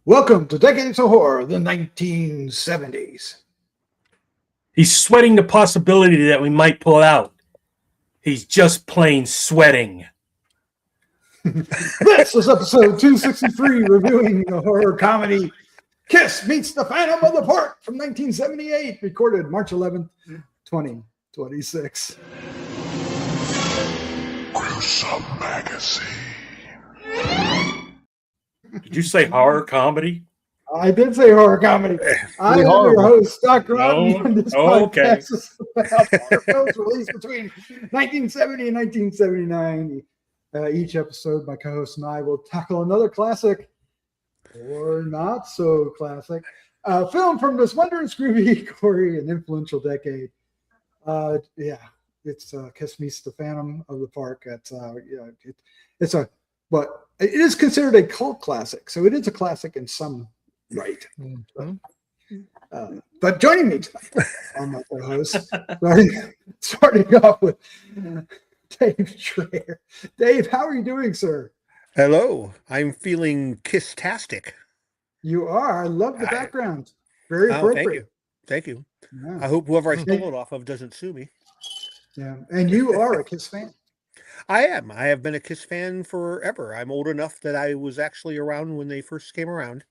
Welcome to Decades of Horror, the 1970s. He's sweating the possibility that we might pull out. He's just plain sweating. This is episode 263, reviewing the horror comedy KISS Meets the Phantom of the Park from 1978, recorded March 11th, 2026. Gruesome Magazine. Did you say horror comedy? I did say horror comedy. I am your host, Doc Rodney, and this podcast is about horror films released between 1970 and 1979. Each episode, my co-host and I will tackle another classic, or not so classic, film from this wondrous, groovy, gory, and influential decade. It's KISS Meets the Phantom of the Park. It is considered a cult classic, so it is a classic in some right. But joining me tonight are my co-hosts, starting off with Dave Schreier. Dave, how are you doing, sir? Hello, I'm feeling kiss-tastic. You are. I love the background. Very appropriate. Thank you. Yeah. I hope whoever I stole it off of doesn't sue me. Yeah, and you are a KISS fan. I am. I have been a KISS fan forever. I'm old enough that I was actually around when they first came around.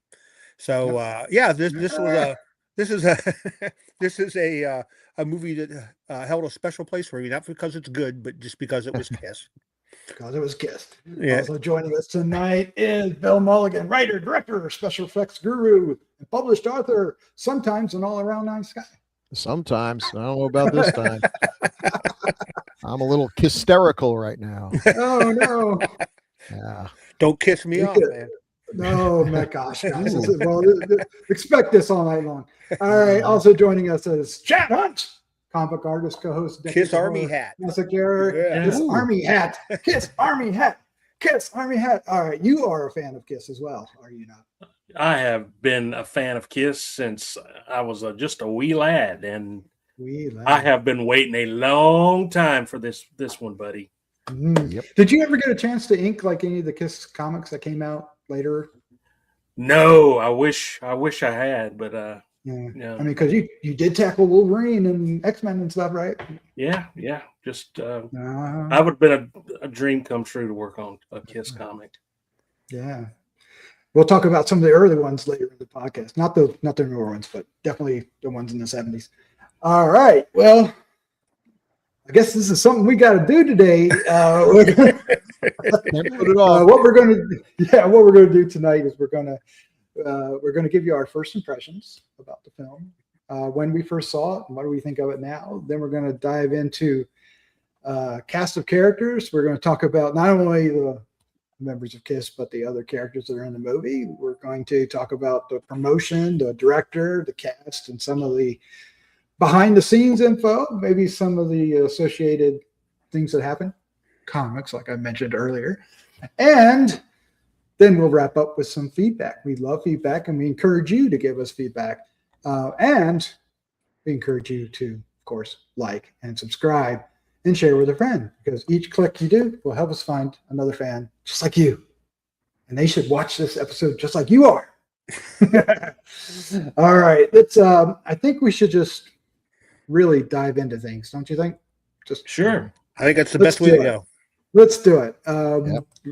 So this is a movie that held a special place for me, not because it's good, but just because it was KISS. Because it was KISS. Yeah. Also joining us tonight is Bill Mulligan, writer, director, special effects guru, and published author, sometimes an all-around nice guy. Sometimes. I don't know about this time. I'm a little hysterical right now. Oh, no. Yeah. Don't kiss me off, man. No, my gosh, guys. Expect this all night long. All right. Also joining us is Chad Hunt, comic artist, co-host. KISS Army Hat. KISS Army Hat. KISS Army Hat. KISS Army Hat. All right. You are a fan of KISS as well, are you not? I have been a fan of KISS since I was just a wee lad, and I have been waiting a long time for this one, buddy. Yep. Did you ever get a chance to ink like any of the KISS comics that came out later? No, I wish I had, but yeah. I mean, because you did tackle Wolverine and X-Men and stuff, right? Yeah. Just I would have been a dream come true to work on a KISS comic. Yeah. We'll talk about some of the early ones later in the podcast. Not the newer ones, but definitely the ones in the 70s. All right. Well, I guess this is something we got to do today. What we're going to do tonight is we're going to give you our first impressions about the film, when we first saw it, and what do we think of it now. Then we're going to dive into cast of characters. We're going to talk about not only the members of KISS, but the other characters that are in the movie. We're going to talk about the promotion, the director, the cast, and some of the behind the scenes info, maybe some of the associated things that happen, comics, like I mentioned earlier. And then we'll wrap up with some feedback. We love feedback, and we encourage you to give us feedback. And we encourage you to, of course, like and subscribe and share with a friend, because each click you do will help us find another fan just like you. And they should watch this episode just like you are. All right. I think we should just really dive into things, don't you think? Just sure. I think that's the best way to go. Let's do it.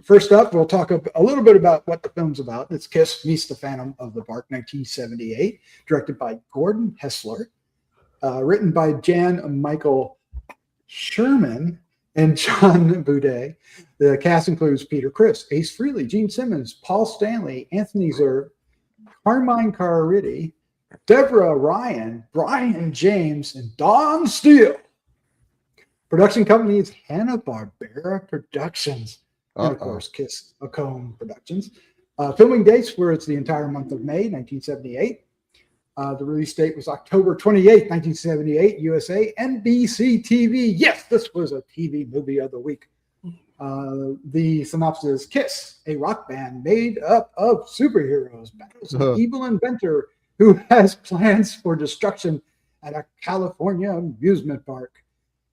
First up, we'll talk a little bit about what the film's about. It's KISS Meets the Phantom of the Park, 1978, directed by Gordon Hessler, written by Jan Michael Sherman and John Boudet. The cast includes Peter Criss, Ace Frehley, Gene Simmons, Paul Stanley, Anthony Zerbe, Carmine Caridi, Deborah Ryan, Brian James, and Don Steele. Production company is Hanna-Barbera Productions. And of course, KISS Acomb Productions. Filming dates were the entire month of May, 1978. The release date was October 28th, 1978, USA, NBC TV. Yes, this was a TV movie of the week. The synopsis: KISS, a rock band made up of superheroes, battles an evil inventor who has plans for destruction at a California amusement park.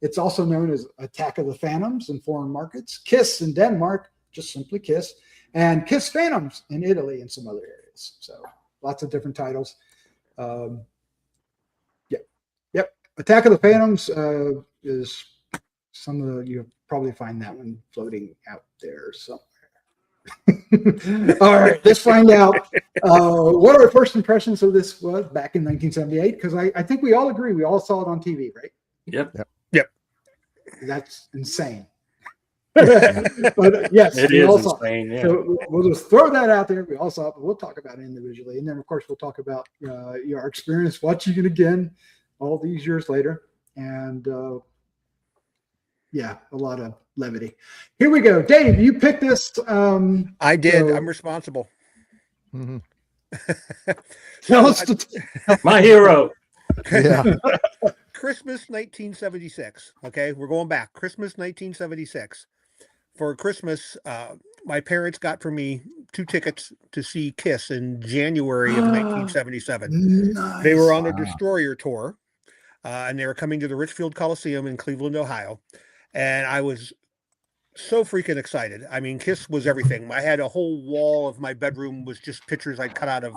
It's also known as Attack of the Phantoms in foreign markets, KISS in Denmark, just simply KISS, and KISS Phantoms in Italy and some other areas. So lots of different titles. Yep. Attack of the Phantoms is some of the, you'll probably find that one floating out there somewhere. All right, let's find out what our first impressions of this was back in 1978, because I think we all agree we all saw it on TV, right? Yep. That's insane. But yes, It we is all saw insane. it. Yeah. So we'll just throw that out there. We all saw it, but we'll talk about it individually, and then of course we'll talk about your experience watching it again all these years later, and yeah, a lot of levity. Here we go. Dave, you picked this. I did. So I'm responsible. Mhm. tell So us My hero. Yeah. Christmas 1976. Okay, we're going back. Christmas 1976. For Christmas, my parents got for me 2 tickets to see KISS in January of 1977. nice. They were on a Wow. Destroyer tour, and they were coming to the Richfield Coliseum in Cleveland, Ohio. And I was so freaking excited. I mean, KISS was everything. I had a whole wall of my bedroom was just pictures I'd cut out of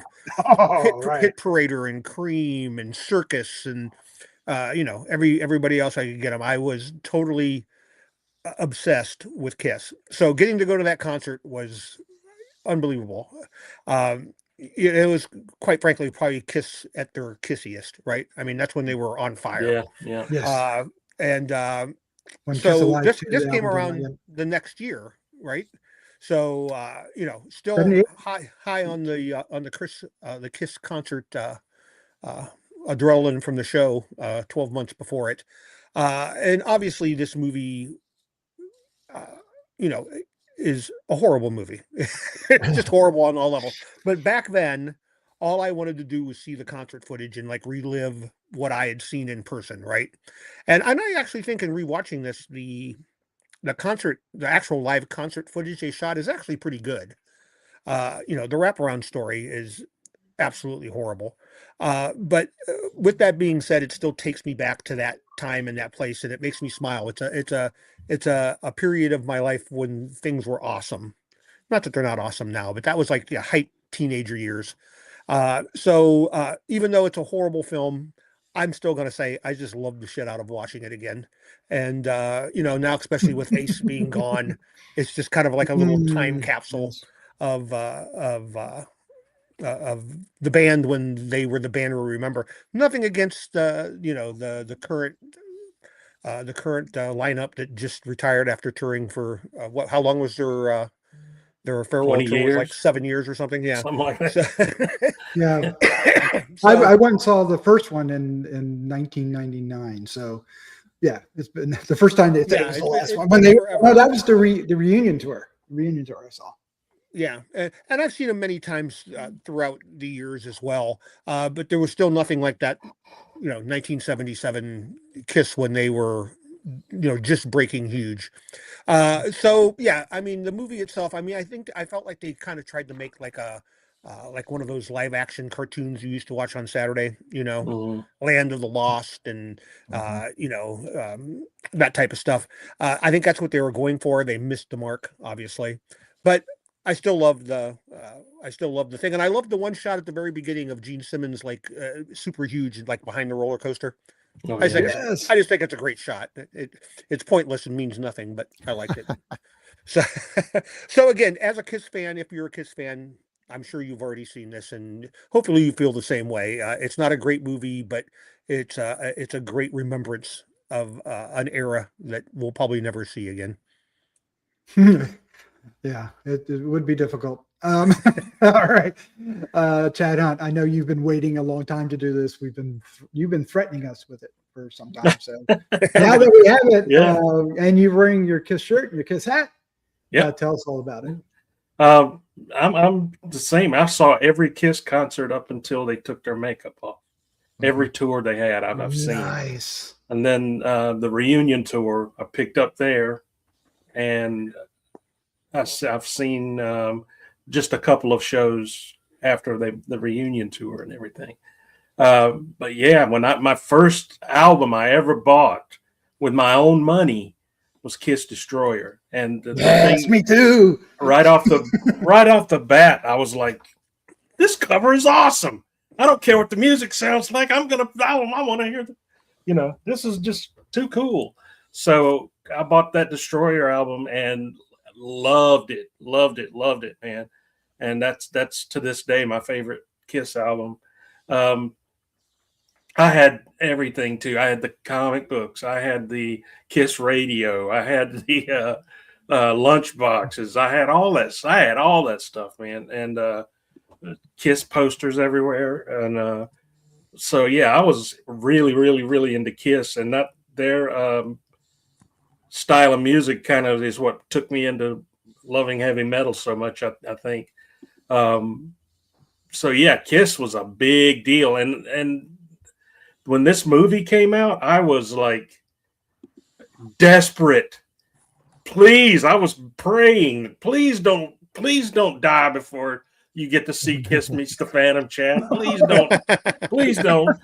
Hit Parader and Cream and Circus and everybody else I could get them. I was totally obsessed with KISS. So getting to go to that concert was unbelievable. It was, quite frankly, probably KISS at their kissiest, right? I mean, that's when they were on fire. Yeah. Yes. When Kiss So Alive this 2, this the came album came out, around yeah. the next year, right? So still 78? high on the KISS concert adrenaline from the show 12 months before it, and obviously this movie, is a horrible movie. It's just horrible on all levels. But back then, all I wanted to do was see the concert footage and like relive what I had seen in person, right? And I actually think in rewatching this, the actual live concert footage they shot is actually pretty good. The wraparound story is absolutely horrible. But with that being said, it still takes me back to that time and that place, and it makes me smile. It's a period of my life when things were awesome. Not that they're not awesome now, but that was like the height teenager years. So even though it's a horrible film, I'm still going to say I just love the shit out of watching it again. And now especially with Ace being gone, it's just kind of like a little time capsule Yes. of the band when they were the band we remember. Nothing against the current lineup that just retired after touring for how long was their farewell 20 tour? Was like years. 7 years or something. Yeah. Something like that. Yeah. So, I went and saw the first one in 1999. So yeah, it's been the first time they said it was the last one. When that was the reunion tour. Reunion tour I saw. yeah, and I've seen them many times throughout the years as well. But there was still nothing like that, 1977 KISS when they were, just breaking huge. So yeah, I mean, the movie itself, I mean, I felt like they kind of tried to make like like one of those live action cartoons you used to watch on Saturday, Mhm. Land of the Lost and, that type of stuff. I think that's what they were going for. They missed the mark, obviously, but I still love the thing. And I love the one shot at the very beginning of Gene Simmons, like super huge, like behind the roller coaster. Oh, I just yeah. I just think it's a great shot. It's pointless and means nothing, but I liked it. So again, as a KISS fan, if you're a KISS fan, I'm sure you've already seen this, and hopefully you feel the same way. It's not a great movie, but it's a great remembrance of an era that we'll probably never see again. Yeah, it would be difficult. All right, Chad Hunt, I know you've been waiting a long time to do this. You've been threatening us with it for some time. So now that we have it, Yeah. And you're wearing your KISS shirt and your KISS hat, Yeah. tell us all about it. I'm the same. I saw every KISS concert up until they took their makeup off. Every tour they had, I've seen. Nice. And then the reunion tour, I picked up there, and I've seen just a couple of shows after the reunion tour and everything. But yeah, my first album I ever bought with my own money was Kiss Destroyer, and the Yes, thing, me too. right off the bat, I was like, this cover is awesome. I don't care what the music sounds like. I want to hear this is just too cool. So I bought that Destroyer album and loved it, man. And that's to this day my favorite Kiss album. I had everything too. I had the comic books. I had the Kiss radio. I had the lunch boxes. I had all that stuff, man. And Kiss posters everywhere. And so yeah, I was really into Kiss, and that their style of music kind of is what took me into loving heavy metal so much. I think. So yeah, Kiss was a big deal, and when this movie came out, I was like desperate. Please, I was praying. Please don't die before you get to see Kiss meets the Phantom, Chad. Please don't.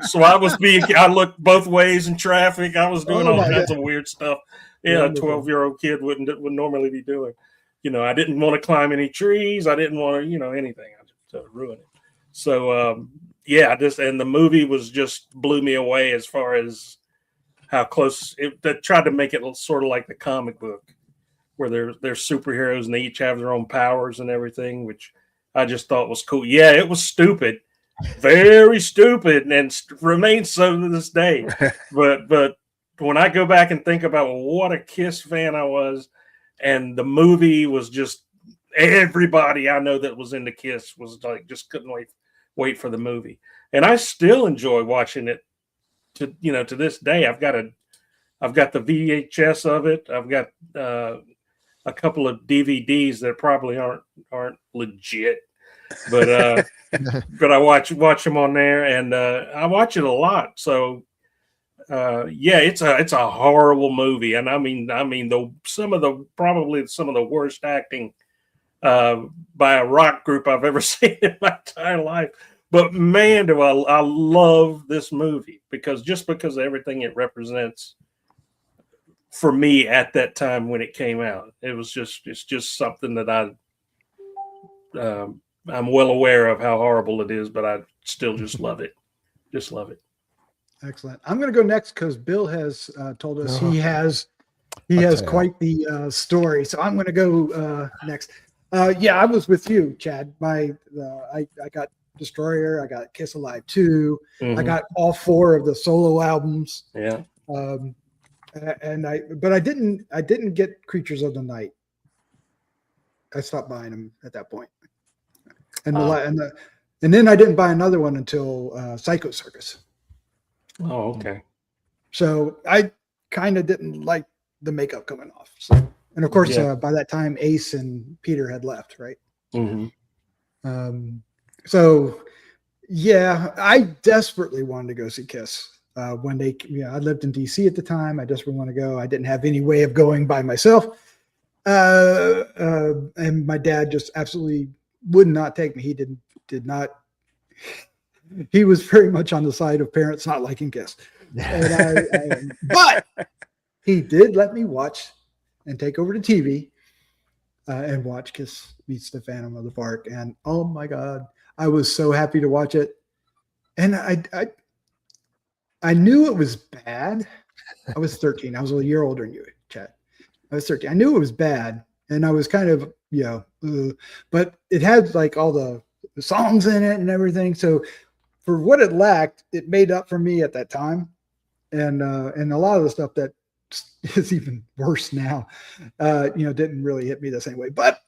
So I looked both ways in traffic. I was doing all kinds of weird stuff. Yeah, a 12-year-old kid would normally be doing. I didn't want to climb any trees. I didn't want to, anything to ruin it. So, and the movie was just blew me away as far as how close they tried to make it sort of like the comic book, where they're superheroes and they each have their own powers and everything, which I just thought was cool. Yeah, it was stupid, very stupid, and remains so to this day. But when I go back and think about what a Kiss fan I was, and the movie was just everybody I know that was into Kiss was like just couldn't wait for the movie, and I still enjoy watching it. To this day, I've got the VHS of it. I've got a couple of DVDs that probably aren't legit, but but I watch them on there, and I watch it a lot. So it's a horrible movie, and I mean some of the worst acting by a rock group I've ever seen in my entire life. But man, do I love this movie because of everything it represents for me at that time when it came out. It's just something that I'm well aware of how horrible it is, but I still just love it. Just love it. Excellent. I'm going to go next because Bill has told us he has quite the story. So I'm going to go next. I was with you, Chad. I got Destroyer. I got Kiss Alive 2. Mm-hmm. I got all 4 of the solo albums. Yeah. But I didn't get Creatures of the Night. I stopped buying them at that point. And then I didn't buy another one until Psycho Circus. Oh, okay. So I kind of didn't like the makeup coming off. So, and of course, by that time, Ace and Peter had left, right? Mm-hmm. So, yeah, I desperately wanted to go see Kiss. When I lived in DC at the time. I desperately wanted to go. I didn't have any way of going by myself. And my dad just absolutely would not take me. He did not. He was very much on the side of parents not liking Kiss. But he did let me watch and take over the TV and watch Kiss Meets the Phantom of the Park. And oh my God, I was so happy to watch it. And I knew it was bad. I was 13. I was a year older than you, Chad. I was 13. I knew it was bad. And I was kind of, but it had like all the songs in it and everything. So for what it lacked, it made up for me at that time. And a lot of the stuff that is even worse now, didn't really hit me the same way. But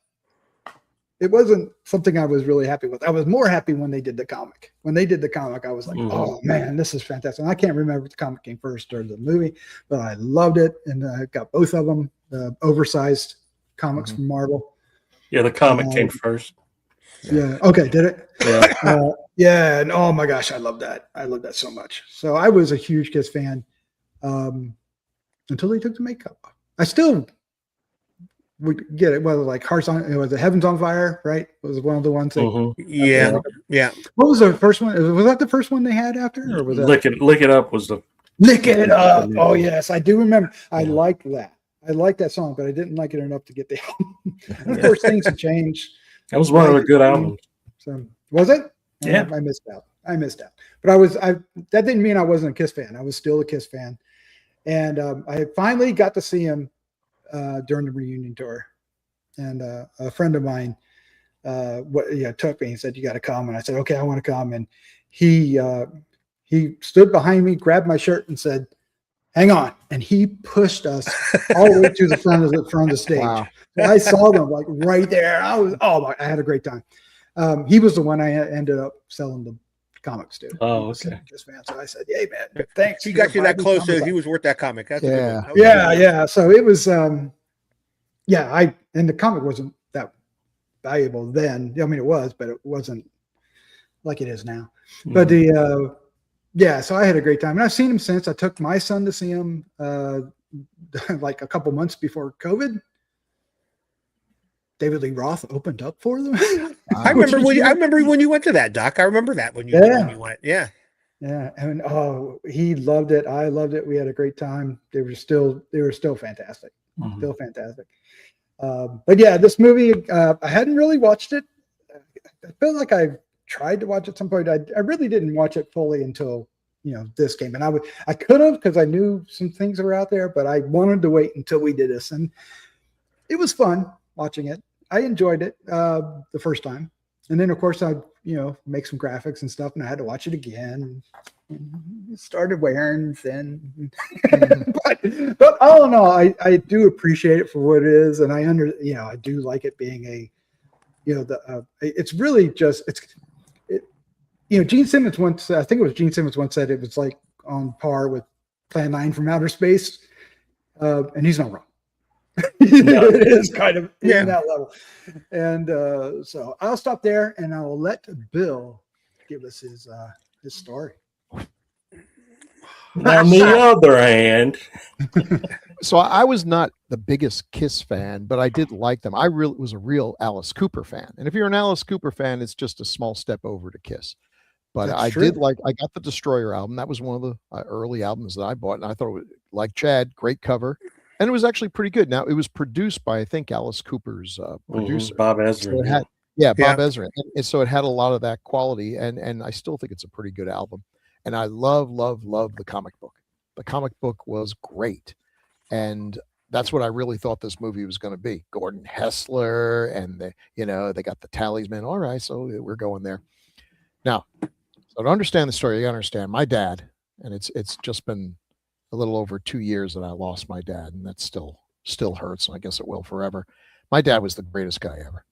it wasn't something I was really happy with. I was more happy when they did the comic. When they did the comic, I was like, oh man, this is fantastic. And I can't remember if the comic came first or the movie, but I loved it. And I got both of them, the oversized comics from Marvel. Yeah, the comic came first. Yeah. Okay. Did it? Yeah. Yeah. And oh my gosh, I love that. I love that so much. So I was a huge Kiss fan until they took the makeup off. I still would get it. Well, like Hearts on, it was the Heavens on Fire, right? It was one of the ones that. Yeah. What was the first one? Was that the first one they had after, or was that Lick It Up was the Lick it up. Oh yes, I do remember. I liked that. I liked that song, but I didn't like it enough to get the album. And of course, things have changed. That was one of the good albums. So was it? Yeah. I missed out. But that didn't mean I wasn't a KISS fan. I was still a KISS fan. And I finally got to see him during the reunion tour. And a friend of mine took me and said, "You got to come." And I said, "Okay, I want to come." And he stood behind me, grabbed my shirt, and said, "Hang on." And he pushed us all the way to the front of the stage. Wow. So I saw them like right there. I had a great time. He was the one I ended up selling the comics to. Oh, okay. Just man. So I said, "Hey man, thanks." He got you that close. He was worth that comic. That's a good one. That was Yeah, good. yeah. So it was and the comic wasn't that valuable then. I mean, it was, but it wasn't like it is now. But so I had a great time. And I've seen him since. I took my son to see him like a couple months before COVID. David Lee Roth opened up for them. I remember when you went to that, Doc. I remember that when you went. Yeah. Yeah. And he loved it. I loved it. We had a great time. They were still fantastic. Mhm. Still fantastic. But yeah, this movie, I hadn't really watched it. I feel like I tried to watch it at some point. I really didn't watch it fully until this came. And I could have, because I knew some things that were out there, but I wanted to wait until we did this. And it was fun watching it. I enjoyed it the first time. And then of course I make some graphics and stuff, and I had to watch it again. It started wearing thin. but all in all, I do appreciate it for what it is. And I do like it being it's really just Gene Simmons once, I think it was Gene Simmons once said it was like on par with Plan 9 from Outer Space. And he's not wrong. It is kind of in that level. And so I'll stop there and I'll let Bill give us his story. On the other hand, So I was not the biggest KISS fan, but I did like them. I really was a real Alice Cooper fan. And if you're an Alice Cooper fan, it's just a small step over to KISS. But That's I true. did like, I got the Destroyer album. That was one of the early albums that I bought. And I thought, like Chad, great cover. And it was actually pretty good. Now, it was produced by, I think, Alice Cooper's producer. Bob Ezrin. So it had, Bob Ezrin. And so it had a lot of that quality. And I still think it's a pretty good album. And I love the comic book. The comic book was great. And that's what I really thought this movie was going to be. Gordon Hessler and they got the talisman. All right, so we're going there. Now, so to understand the story, you got to understand my dad, and it's just been a little over 2 years that I lost my dad, and that still hurts. And I guess it will forever. My dad was the greatest guy ever.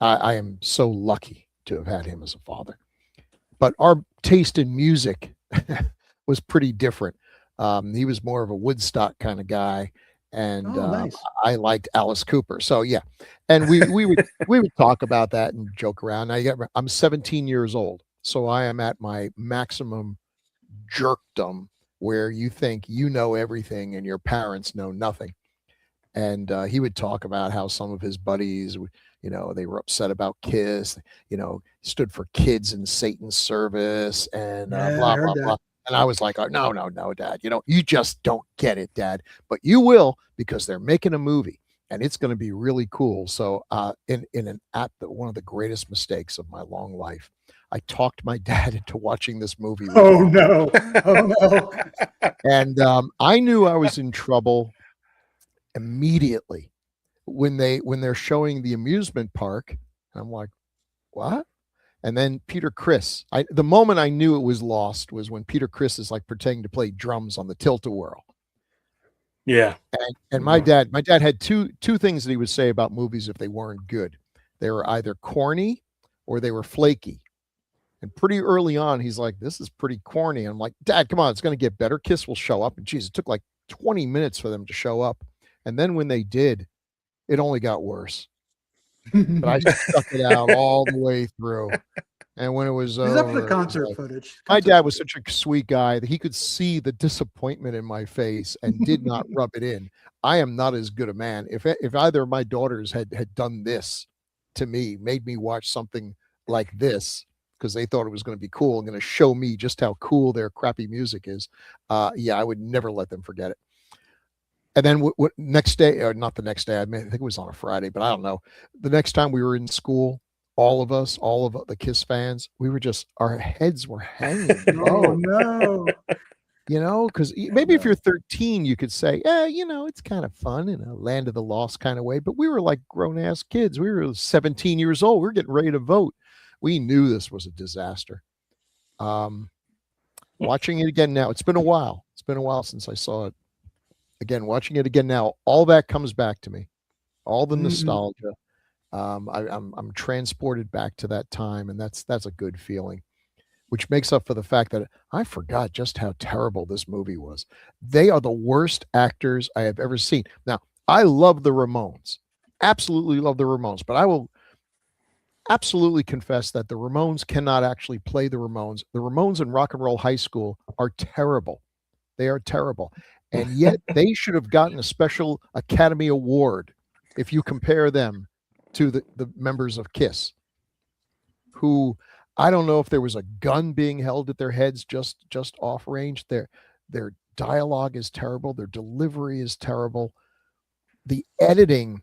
I am so lucky to have had him as a father. But our taste in music was pretty different. He was more of a Woodstock kind of guy, and nice. I liked Alice Cooper. So yeah, and we would talk about that and joke around. I'm 17 years old, so I am at my maximum jerkdom, where you think you know everything and your parents know nothing. And he would talk about how some of his buddies, they were upset about KISS, stood for Kids in Satan's Service, and blah blah blah. And I was like, oh, no, Dad, you just don't get it, Dad. But you will, because they're making a movie and it's going to be really cool. So one of the greatest mistakes of my long life, I talked my dad into watching this movie. Oh no. And I knew I was in trouble immediately when they're showing the amusement park. I'm like, what? And then Peter Criss, the moment I knew it was lost was when Peter Criss is like pretending to play drums on the tilt-a-whirl. Yeah. And my dad had two things that he would say about movies if they weren't good. They were either corny or they were flaky. And pretty early on, he's like, this is pretty corny. I'm like, Dad, come on, it's going to get better. KISS will show up. And geez, it took like 20 minutes for them to show up. And then when they did, it only got worse. But I stuck it out all the way through. And when it was over, up for the concert footage. My dad was such a sweet guy that he could see the disappointment in my face and did not rub it in. I am not as good a man. If either of my daughters had done this to me, made me watch something like this, because they thought it was going to be cool and going to show me just how cool their crappy music is. Yeah, I would never let them forget it. And then next day, or not the next day, I think it was on a Friday, but I don't know. The next time we were in school, all of the KISS fans, we were just, our heads were hanging low. Oh no. You know, because maybe if you're 13, you could say, yeah, you know, it's kind of fun in a land of the lost kind of way. But we were like grown ass kids. We were 17 years old. We we're getting ready to vote. We knew this was a disaster. Watching it again now, it's been a while. It's been a while since I saw it. Again, watching it again now, all that comes back to me, all the nostalgia. I'm transported back to that time, and that's a good feeling, which makes up for the fact that I forgot just how terrible this movie was. They are the worst actors I have ever seen. Now, I love the Ramones, absolutely love the Ramones, but I will absolutely confess that the Ramones cannot actually play the Ramones. The Ramones in Rock and Roll High School are terrible. They are terrible. And yet they should have gotten a special Academy Award if you compare them to the members of KISS, who, I don't know if there was a gun being held at their heads just off range. Their dialogue is terrible. Their delivery is terrible. The editor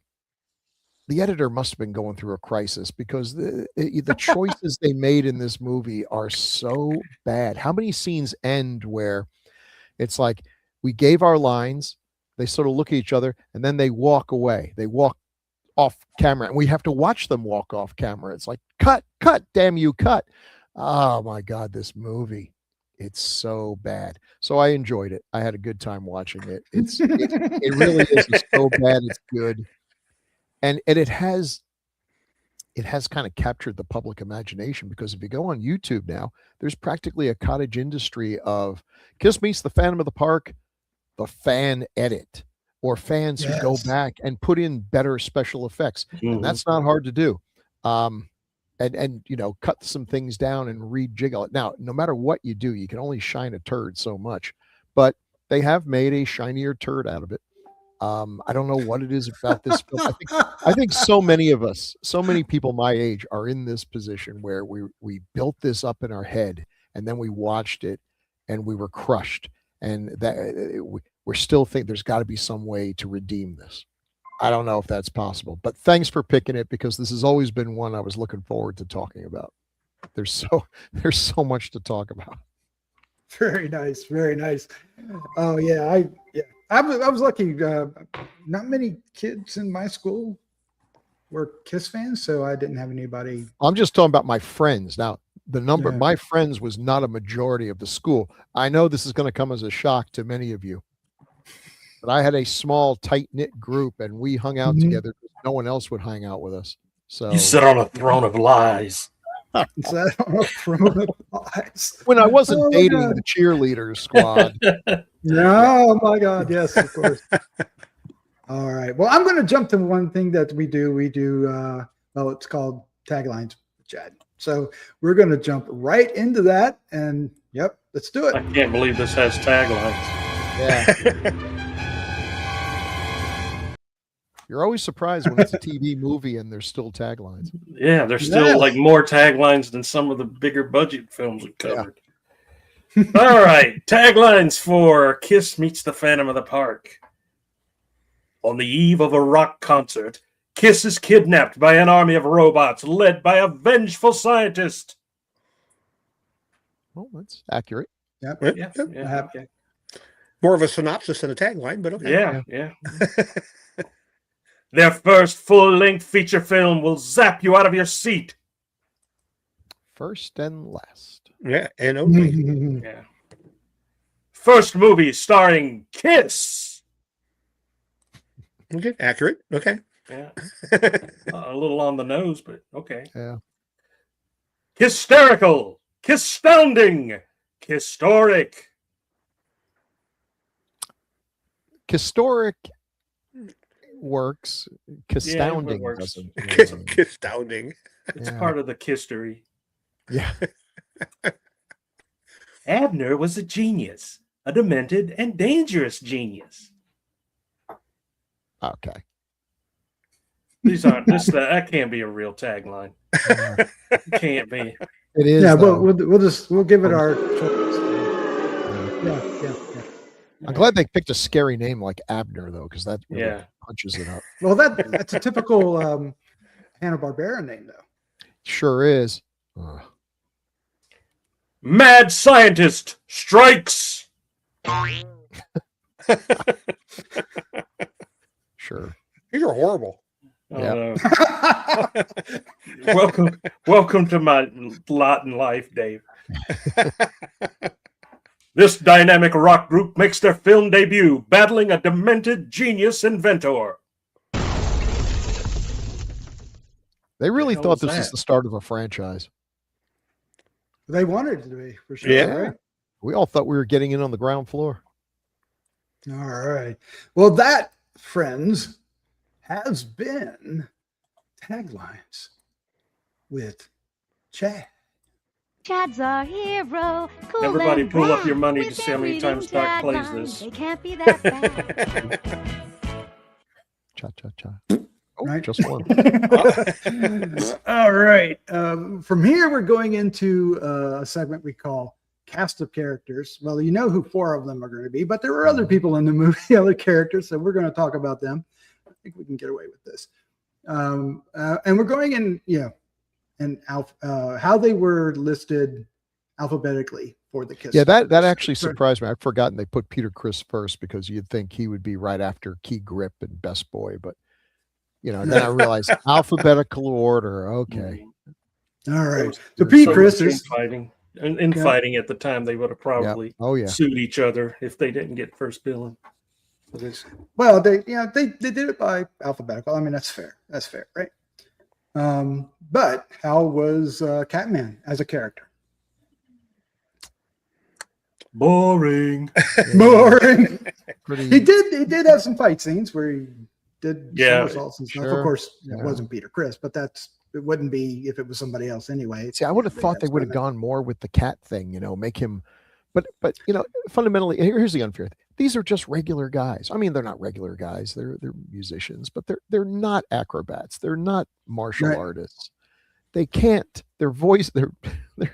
must have been going through a crisis, because the choices they made in this movie are so bad. How many scenes end where it's like, we gave our lines, they sort of look at each other, and then they walk away. They walk off camera, and we have to watch them walk off camera. It's like, cut, damn you, cut. Oh my God, this movie. It's so bad. So I enjoyed it. I had a good time watching it. It really is. It's so bad, it's good. And it has kind of captured the public imagination, because if you go on YouTube now, there's practically a cottage industry of KISS meets the Phantom of the Park, the fan edit, or fans who go back and put in better special effects. And that's not hard to do. And you know, cut some things down and rejiggle it. Now, no matter what you do, you can only shine a turd so much, but they have made a shinier turd out of it. I don't know what it is about this film. I think so many of us, so many people my age, are in this position where we built this up in our head, and then we watched it and we were crushed, and that we're still thinking there's got to be some way to redeem this. I don't know if that's possible, but thanks for picking it, because this has always been one I was looking forward to talking about. There's so much to talk about. Very nice, very nice. Oh yeah, I was lucky. Not many kids in my school were KISS fans, so I didn't have anybody. I'm just talking about my friends. Now, the number of my friends was not a majority of the school. I know this is going to come as a shock to many of you, but I had a small, tight-knit group, and we hung out together. No one else would hang out with us. So you sit on a throne of lies. When I wasn't dating the cheerleader squad. No, oh my God, yes, of course. All right. Well, I'm going to jump to one thing that we do. Well, it's called Taglines, Chad. So we're going to jump right into that, and yep, let's do it. I can't believe this has taglines. Yeah. You're always surprised when it's a TV movie and there's still taglines. Yeah, there's still like more taglines than some of the bigger budget films we've covered. Yeah. All right, taglines for KISS meets the Phantom of the Park. On the eve of a rock concert, KISS is kidnapped by an army of robots led by a vengeful scientist. Well, that's accurate. Yep. Yeah. Okay. More of a synopsis than a tagline, but okay. Yeah. Their first full-length feature film will zap you out of your seat. First and last. Yeah, and only. Yeah. First movie starring KISS. Okay, accurate. Okay. Yeah. A little on the nose, but okay. Yeah. Hysterical, KISS-stounding, KISS-storic. Historic works. Astounding doesn't. Astounding. It's part of the KISStory. Yeah. Abner was a genius, a demented and dangerous genius. Okay. These aren't that can't be a real tagline. It can't be. It is. Yeah, though. we'll give it our choice. Yeah. I'm glad they picked a scary name like Abner though, because that really punches it up. Well, that's a typical Hanna-Barbera name, though. Sure is. Mad scientist strikes. Sure. These are horrible. Welcome to my lot in life, Dave. This dynamic rock group makes their film debut, battling a demented genius inventor. They really hell thought was this was that? the start of a franchise. They wanted it to be, for sure. Yeah. Right? We all thought we were getting in on the ground floor. All right. Well, that, friends, has been Taglines with Chad. Chad's our hero. Cool Everybody and pull up rad. your money With to see how many their times reading Doc plays taglines, this. They can't be that bad. Cha cha cha. Oh, Right. just one. All right. From here, we're going into a segment we call Cast of Characters. Well, you know who 4 of them are going to be, but there are other people in the movie, other characters, so we're going to talk about them. I think we can get away with this. And we're going in, and how they were listed alphabetically for the KISS. Yeah, that members. actually surprised me. I'd forgotten they put Peter Criss first because you'd think he would be right after Key Grip and Best Boy, but then I realized alphabetical order. Okay. All right. So Pete Criss is fighting. Fighting at the time, they would have probably sued each other if they didn't get first billing. Well, they did it by alphabetical. I mean, that's fair. That's fair, right? But how was Catman as a character? Boring. Boring. Pretty, He did have some fight scenes where he did somersaults and stuff. Sure. Of course, it Yeah. wasn't Peter Criss, but it wouldn't be if it was somebody else anyway. See, I would have thought they would have gone more with the cat thing, make him, but fundamentally, here's the unfair thing. These are just regular guys. I mean, they're not regular guys. They're musicians, but they're not acrobats. They're not martial artists. They can't. Their voice, their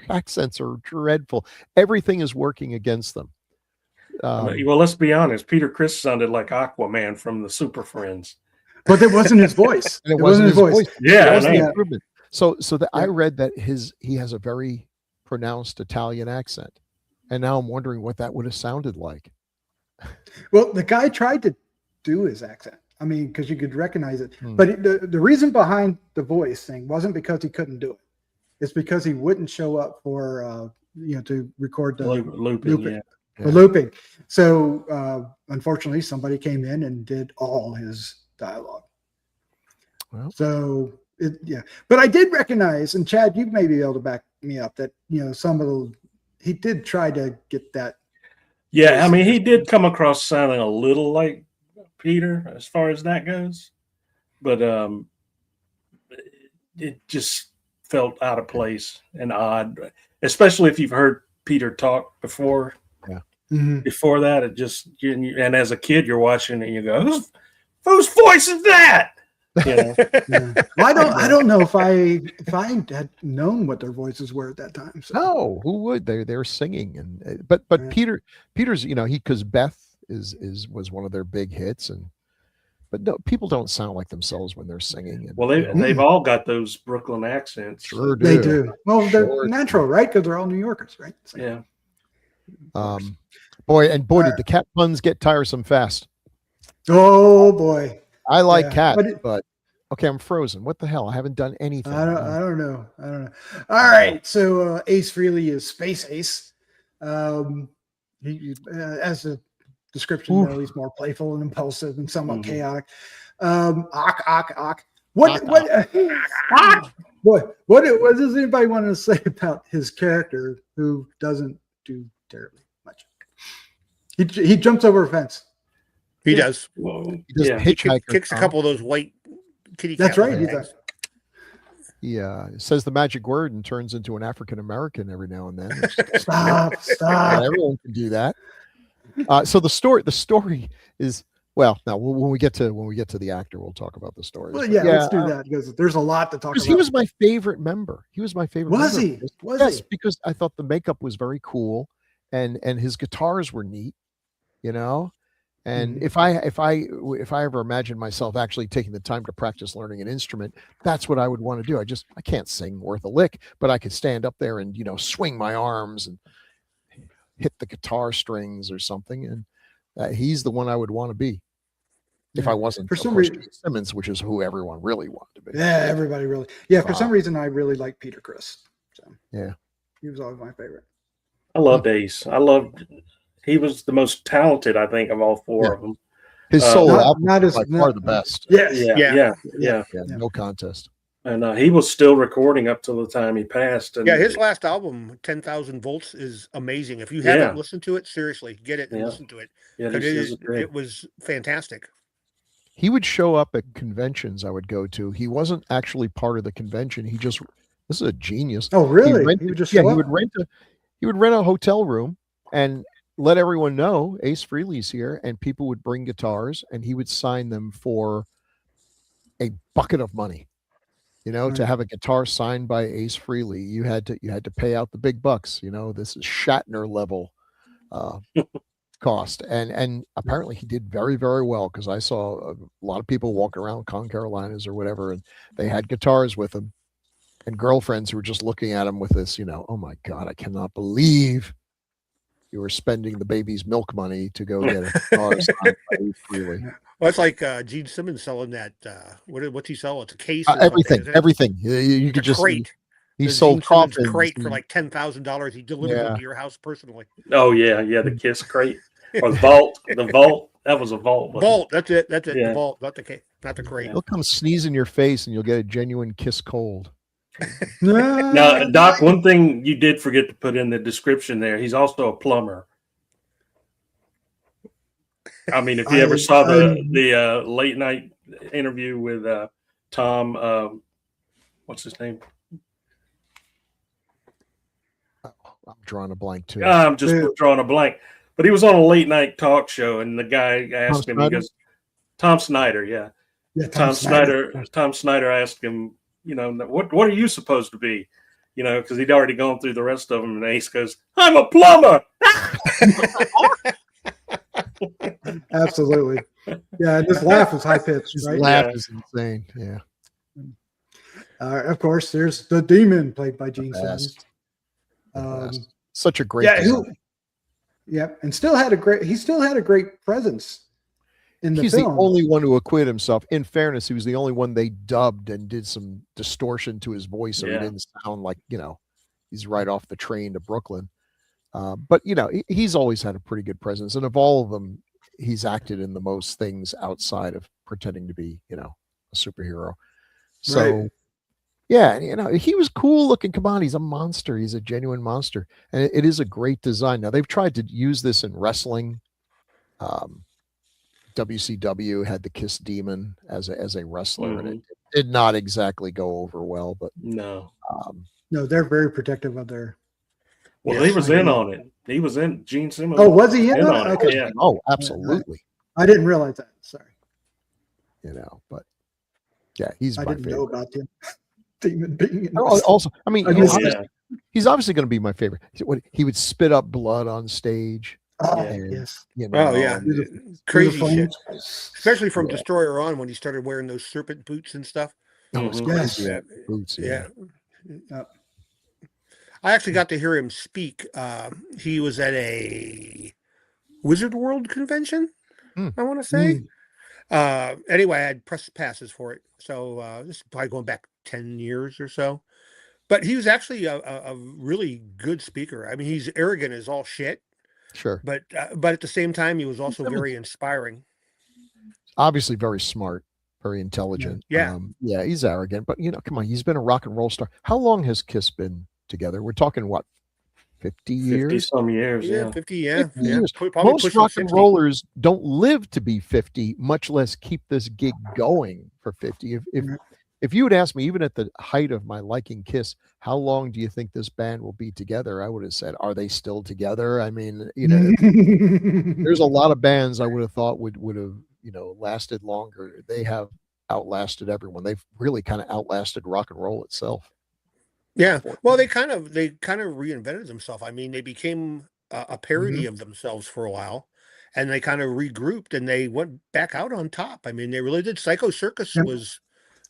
accents are dreadful. Everything is working against them. Well, let's be honest. Peter Criss sounded like Aquaman from the Super Friends. But it wasn't his voice. And it wasn't his voice. Yeah, That was I the know. improvement. So I read that he has a very pronounced Italian accent, and now I'm wondering what that would have sounded like. Well, the guy tried to do his accent. I mean, because you could recognize it. But the reason behind the voice thing wasn't because he couldn't do it. It's because he wouldn't show up for to record the looping. The looping. So unfortunately, somebody came in and did all his dialogue. Well. So but I did recognize, and Chad, you may be able to back me up, that he did try to get that. Yeah, I mean, he did come across sounding a little like Peter as far as that goes, but it just felt out of place and odd, especially if you've heard Peter talk before. Yeah. Mm-hmm. Before that, it just and as a kid, you're watching it and you go, "Whose voice is that?" Yeah. Well, I don't know if I had known what their voices were at that time. So. No, who would? They're singing, and but Peter's because Beth was one of their big hits, but no, people don't sound like themselves when they're singing. And, well, they've all got those Brooklyn accents. Sure do. They do. Well, they're natural, right? Because they're all New Yorkers, right? So. Yeah. Boy, did the cat puns get tiresome fast. Oh boy. I like cat, but okay, I'm frozen. What the hell? I haven't done anything. I don't know. All right. So Ace Frehley is Space Ace. He as the description though, he's more playful and impulsive and somewhat chaotic. What does anybody want to say about his character who doesn't do terribly much? He jumps over a fence. He does. Well, He kicks a couple of those white kitty cats. That's right. Yeah, it says the magic word and turns into an African American every now and then. Stop. Everyone can do that. So the story is Well, now when we get to the actor, we'll talk about the stories. Well, But yeah, let's do that because there's a lot to talk because about. he was my favorite member. He was my favorite. Was member he? because- Was yes, he? because I thought the makeup was very cool, and his guitars were neat, you know. And if I ever imagined myself actually taking the time to practice learning an instrument, that's what I would want to do. I can't sing worth a lick, but I could stand up there and swing my arms and hit the guitar strings or something. And he's the one I would want to be if I wasn't For of some course, reason, Simmons, which is who everyone really wanted to be. yeah, everybody really, yeah. For some Wow. reason, I really like Peter Criss. So Yeah. he was always my favorite. I loved Ace. He was the most talented, I think, of all four of them. His solo Not- album not was as- by far not- the best. Yes. Yeah. Yeah, no contest. And he was still recording up till the time he passed. And Yeah, his last album, 10,000 Volts, is amazing. If you haven't Yeah. listened to it, seriously, get it and Yeah. listen to it. yeah, 'Cause this is great. it was fantastic. He would show up at conventions I would go to. He wasn't actually part of the convention. This is a genius. Oh, really? He He would just yeah, show he up? would rent a hotel room and let everyone know Ace Frehley's here, and people would bring guitars and he would sign them for a bucket of money. To have a guitar signed by Ace Frehley, you had to pay out the big bucks. This is Shatner level cost, and apparently he did very, very well, because I saw a lot of people walking around Con Carolinas or whatever, and they had guitars with them, and girlfriends who were just looking at him with this, oh my God, I cannot believe you were spending the baby's milk money to go get a guitar signed by Ace Frehley. Well, it's like Gene Simmons selling that. What's he sell? It's a case. Or something, Everything, isn't it? everything. You could A just crate. he The sold Gene Simmons coffins. crate for like $10,000. He delivered Yeah. it to your house personally. Oh yeah, the Kiss crate or the vault. The vault. That was a vault. wasn't it? Vault. That's it. That's it. Yeah. The vault, not the crate. He'll come sneeze in your face and you'll get a genuine kiss cold. Now, Doc, one thing you did forget to put in the description there. He's also a plumber. I mean, if you ever saw the late night interview with Tom, what's his name? I'm drawing a blank too. I'm just drawing a blank. But he was on a late night talk show, and the guy asked him, he Snyder? goes, Tom Snyder, yeah. Tom Snyder asked him, what are you supposed to be? Because he'd already gone through the rest of them, and Ace goes, I'm a plumber. Absolutely. Yeah, and this laugh is high pitched, His right? laugh is insane. Yeah. Of course, there's the demon played by Gene The Simmons. best. The best. Such a great Yeah, design. and he still had a great presence in the He's film. the only one who acquitted himself. In fairness, he was the only one they dubbed and did some distortion to his voice, so he didn't sound like he's right off the train to Brooklyn. But he's always had a pretty good presence, and of all of them, he's acted in the most things outside of pretending to be a superhero. So Right. yeah, he was cool looking. Come on, he's a monster. He's a genuine monster, and it is a great design. Now they've tried to use this in wrestling. WCW had the Kiss Demon as a wrestler, and it did not exactly go over well. But No. No, they're very protective of their. Well, he was in on it. He was in Gene Simmons. Oh, was he in on it? it? Okay. Yeah. oh, absolutely. I didn't realize that. Sorry, But yeah, he's I my didn't know favorite. about him. Demon being in Oh, also, I mean, I missed he's obviously going to be my favorite. He would spit up blood on stage. Oh, and, yes. Oh yeah, crazy Beautiful. shit. Especially from Yeah. Destroyer on, when he started wearing those serpent boots and stuff. Oh, it's Yes. crazy. Boots, Yeah. Yep. I actually got to hear him speak. He was at a Wizard World convention, I want to say. Anyway, I had press passes for it. So this is probably going back 10 years or so. But he was actually a really good speaker. I mean, he's arrogant as all shit. Sure. But at the same time, he was also very inspiring. Obviously very smart, very intelligent. Yeah. Yeah, he's arrogant, but come on, he's been a rock and roll star. How long has Kiss been together? We're talking what, 50 years? 50 some years. Yeah, Yeah. 50, yeah. 50 yeah. years. Probably Most pushing rock and 60. rollers don't live to be 50, much less keep this gig going for 50. If you had asked me, even at the height of my liking Kiss, how long do you think this band will be together? I would have said, are they still together? I mean, there's a lot of bands I would have thought would have, lasted longer. They have outlasted everyone. They've really kind of outlasted rock and roll itself. Yeah. Well, they kind of reinvented themselves. I mean, they became a parody of themselves for a while, and they kind of regrouped and they went back out on top. I mean, they really did. Psycho Circus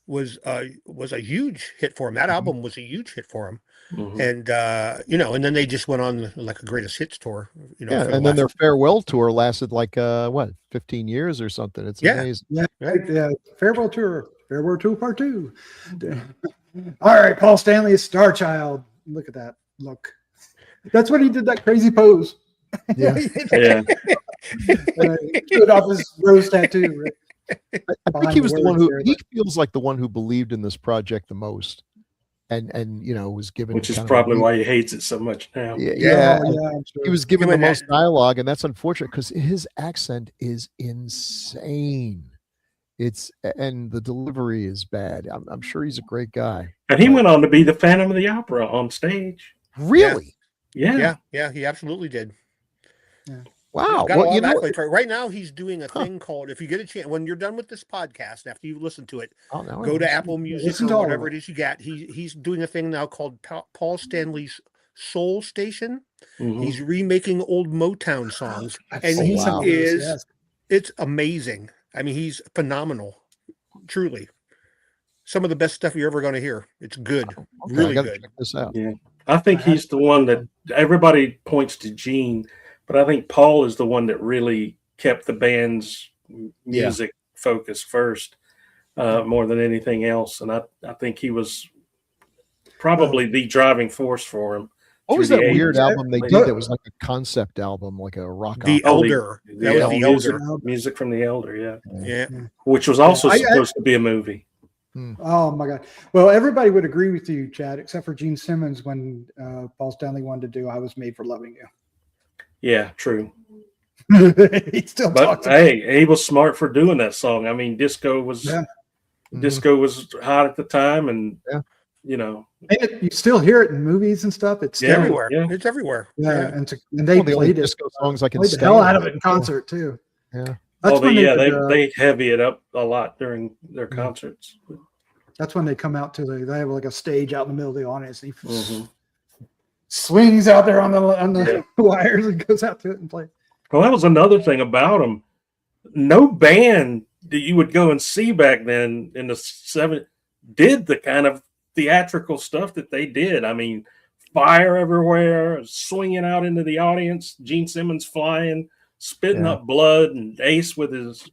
was a huge hit for him. That album was a huge hit for him. And and then they just went on like a greatest hits tour. And then their farewell tour lasted like 15 years or something. It's amazing. Yeah. Farewell tour part 2. All right, Paul Stanley, Star Child. Look at that. Look, that's when he did that crazy pose. Yeah. Showed off his rose tattoo. Right? I think he was the one he feels like the one who believed in this project the most. And was given, which is probably why he hates it so much now. Yeah. He was given the most dialogue, and that's unfortunate because his accent is insane. And the delivery is bad. I'm sure he's a great guy. And he went on to be the Phantom of the Opera on stage. Really? Yeah. Yeah, he absolutely did. Yeah. Wow. Well, right now he's doing a thing called, if you get a chance, when you're done with this podcast, after you listen to it, go to Apple Music or whatever it is you got. He's doing a thing now called Paul Stanley's Soul Station. He's remaking old Motown songs, and it's amazing. I mean, he's phenomenal, truly. Some of the best stuff you're ever going to hear. It's good, really good. Check this out. Yeah, I think he's the one that everybody points to Gene. But I think Paul is the one that really kept the band's music focus first, more than anything else. And I think he was probably the driving force for him. What was that weird album they did that was like a concept album, like a rock album? The Elder. That was The Elder. Music from the Elder, yeah. Which was also supposed to be a movie. Oh my God! Well, everybody would agree with you, Chad, except for Gene Simmons when Paul Stanley wanted to do "I Was Made for Loving You." Yeah, true. He still talks. Hey, he was smart for doing that song. I mean, disco was hot at the time, and and you still hear it in movies and stuff. It's still everywhere. Yeah. It's everywhere. Yeah, and they played disco songs like the hell out of it in concert too. Yeah. They heavy it up a lot during their concerts. That's when they come out to they have like a stage out in the middle of the audience. And he swings out there on the wires and goes out to it and plays. Well, that was another thing about him. No band that you would go and see back then in the 70s did the kind of theatrical stuff that they did. I mean, fire everywhere, swinging out into the audience, Gene Simmons flying, spitting up blood, and Ace with his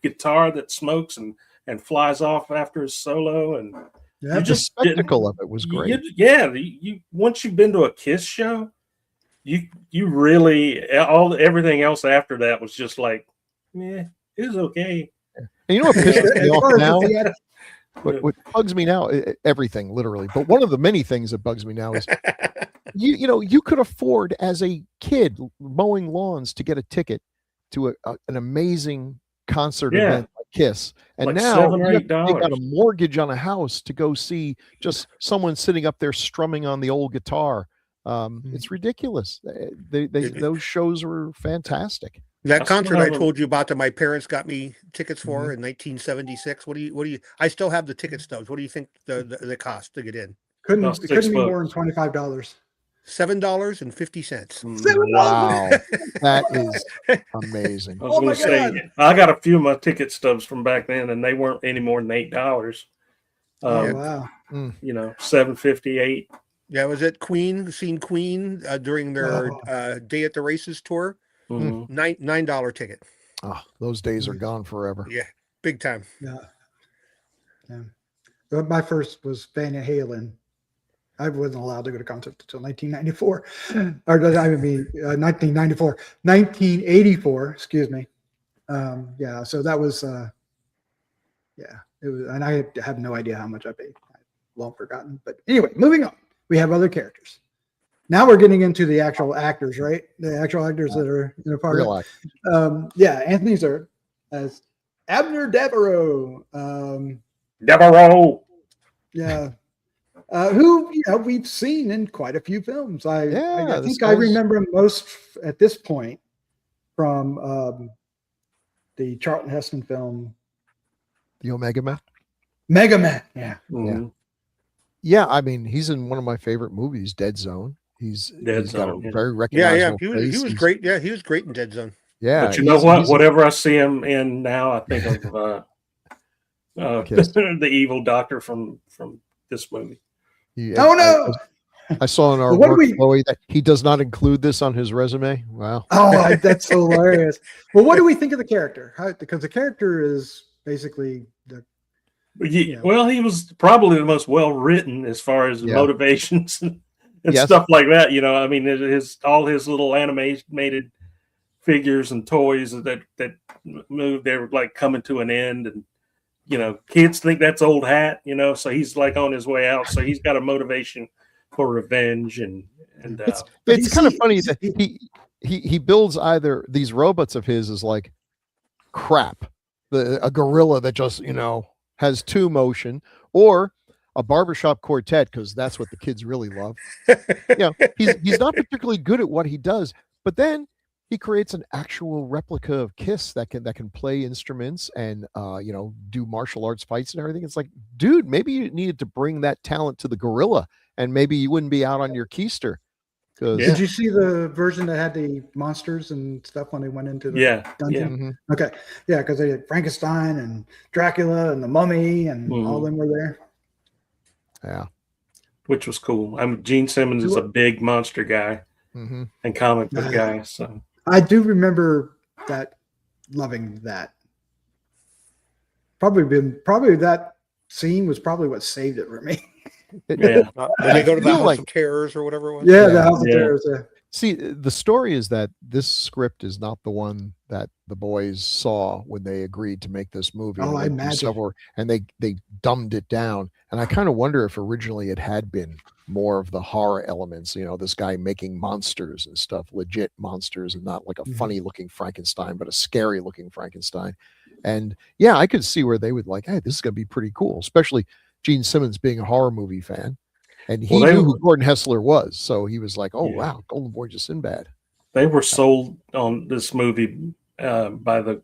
guitar that smokes and flies off after his solo. And the spectacle of it was great. You once you've been to a KISS show, you really everything else after that was just like, it was okay. And you know what pisses me off now? What bugs me now? Everything, literally. But one of the many things that bugs me now is, you could afford as a kid mowing lawns to get a ticket to an amazing concert event like KISS, and like now $7 or $8. They got a mortgage on a house to go see just someone sitting up there strumming on the old guitar. It's ridiculous. Those shows were fantastic. That concert I told you about that my parents got me tickets for in 1976. What do you? I still have the ticket stubs. What do you think the cost to get in? Couldn't be more than $25. $7.50. Wow, that is amazing. I was going to say, I got a few of my ticket stubs from back then, and they weren't any more than $8. Wow. $7.50, $8. Yeah, was it Queen? Seen Queen during their Day at the Races tour? $9 ticket. Oh, those days are gone forever. Yeah, big time. Yeah. But my first was Van Halen. I wasn't allowed to go to concerts until 1994, or 1994, 1984. Excuse me. So that was, it was, and I have no idea how much I paid. I've long forgotten. But anyway, moving on. We have other characters. Now we're getting into the actual actors, right? The actual actors that are in a part of it. Anthony Zerk as Abner Devereaux. Devereaux. Yeah. Who we've seen in quite a few films. I think I remember him most at this point from the Charlton Heston film The Omega Man. Mega Man. Yeah. Mhm. Yeah, I mean, he's in one of my favorite movies, Dead Zone. He's got Zone, a yeah. very Yeah, recognizable yeah. face. He was He's- great. Yeah, he was great in Dead Zone. Yeah, But you know what? Whatever I see him in now, I think of Kiss. the evil doctor from this movie. Oh no! I saw in our Well, what do work, we- Chloe, that he does not include this on his resume. Wow. Oh, that's hilarious. Well, what do we think of the character? Because the character is basically the Yeah. Well, he was probably the most well written as far as Yeah. motivations and Yes. stuff like that. You know, I mean, all his little animated figures and toys that move, they were like coming to an end, and you know, kids think that's old hat. You know, so he's like on his way out. So he's got a motivation for revenge, and It's kind of funny that he builds either these robots of his is like crap, a gorilla that just has two motion, or a barbershop quartet, because that's what the kids really love. He's not particularly good at what he does, but then he creates an actual replica of KISS that can play instruments and do martial arts fights and everything. It's like, dude, maybe you needed to bring that talent to the gorilla, and maybe you wouldn't be out on your keister. Did you see the version that had the monsters and stuff when they went into the dungeon? Mhm. Okay. Yeah, because they had Frankenstein and Dracula and the Mummy and all of them were there. Yeah. which was cool. Gene Simmons is a big monster guy and comic book guy. So I do remember loving that. Probably that scene was probably what saved it for me. yeah. When they go to the House of Terrors or whatever it was. Yeah, the House of Terrors. Yeah. See, the story is that this script is not the one that the boys saw when they agreed to make this movie. Oh, I imagine. And they dumbed it down. And I kind of wonder if originally it had been more of the horror elements, this guy making monsters and stuff, legit monsters, and not like a funny looking Frankenstein, but a scary looking Frankenstein. And yeah, I could see where they would like, hey, this is going to be pretty cool, especially Gene Simmons being a horror movie fan. And he knew who Gordon Hessler was. So he was like, oh, wow, Golden Voyage of Sinbad. They were sold on this movie by the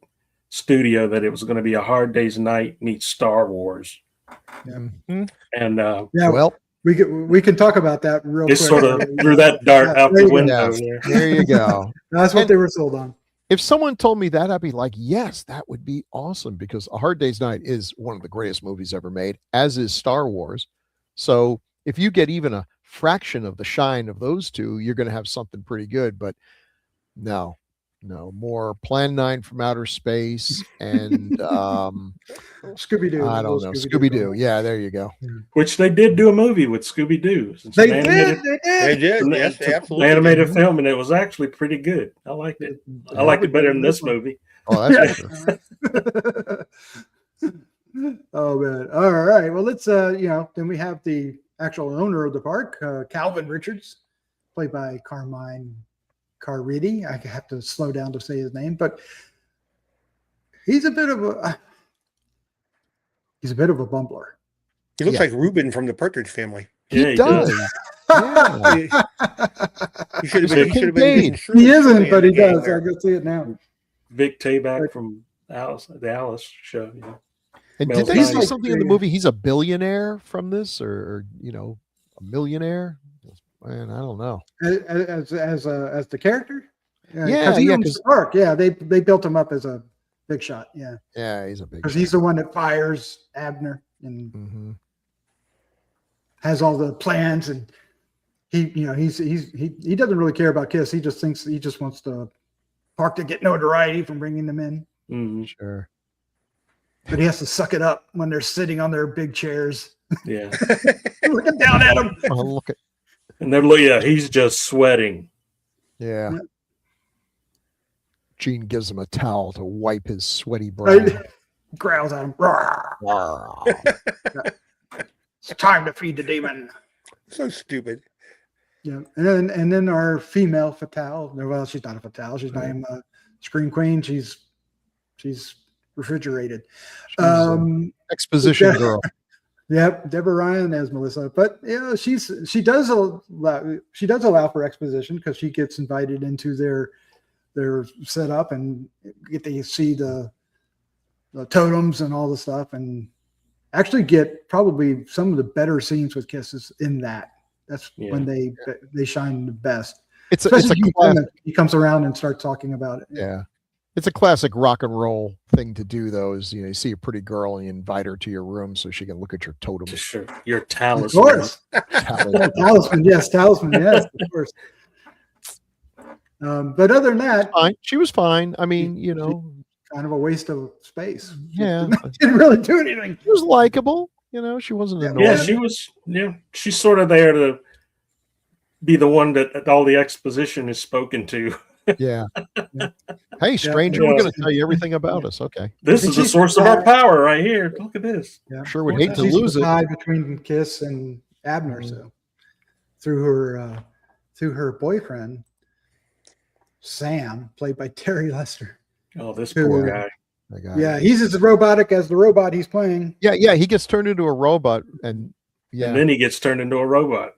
studio that it was going to be a Hard Day's Night meets Star Wars. Yeah. And well, we can talk about that real quick. It sort of threw that dart out the window. There you go. That's what they were sold on. If someone told me that, I'd be like, yes, that would be awesome, because A Hard Day's Night is one of the greatest movies ever made, as is Star Wars. So if you get even a fraction of the shine of those two, you're going to have something pretty good. But no, more Plan 9 from Outer Space and Scooby-Doo. I don't know. Scooby-Doo. Yeah, there you go. Which they did do a movie with Scooby-Doo. They did. Yes, they absolutely animated did. film, and it was actually pretty good. I liked it. I liked it better than this movie. Oh, that's for sure. Oh man. All right. Well, let's then we have the actual owner of the park, Calvin Richards, played by Carmine Caridi. I have to slow down to say his name, but he's a bit of a bumbler. He looks like Reuben from the Partridge Family. He does. Yeah. He should have been. He isn't, but he does. I can see it now. Vic Tayback from the Alice show. Yeah. And did they say something in the movie? He's a billionaire from this, or a millionaire? Man, I don't know. As the character, yeah, he owns the park. Yeah, they built him up as a big shot. Yeah, he's a big. Because he's the one that fires Abner and has all the plans, and he doesn't really care about KISS. He just wants the park to get notoriety from bringing them in. Sure. But he has to suck it up when they're sitting on their big chairs. Yeah. Looking down at him. Oh, look at. And then he's just sweating. Yeah. Gene gives him a towel to wipe his sweaty brow. Growls at him. It's time to feed the demon. So stupid. Yeah. And then our female Fatale. Well, she's not a Fatale. She's not even a Scream Queen. She's refrigerated. Exposition girl. Yep, Deborah Ryan as Melissa, but she does allow for exposition because she gets invited into their setup and get to see the the totems and all the stuff, and actually get probably some of the better scenes with kisses in that. That's when they shine the best. It's a classic. He comes around and starts talking about it. Yeah. It's a classic rock and roll thing to do, though, is, you see a pretty girl and you invite her to your room so she can look at your totem. Sure. Your talisman. Of course. Talisman, yes, of course. But other than that, she was fine. I mean, kind of a waste of space. Yeah. Didn't really do anything. She was likable. She wasn't annoying. Yeah, she was. Yeah, she's sort of there to be the one that all the exposition is spoken to. Yeah. Hey, stranger, we're going to tell you everything about us. Okay. This is the source of our power right here. Look at this. Yeah. Sure would hate to lose it. Between Kiss and Abner, so through her boyfriend, Sam, played by Terry Lester. Oh, this poor guy. Yeah, he's as robotic as the robot he's playing. Yeah, he gets turned into a robot, and then he gets turned into a robot.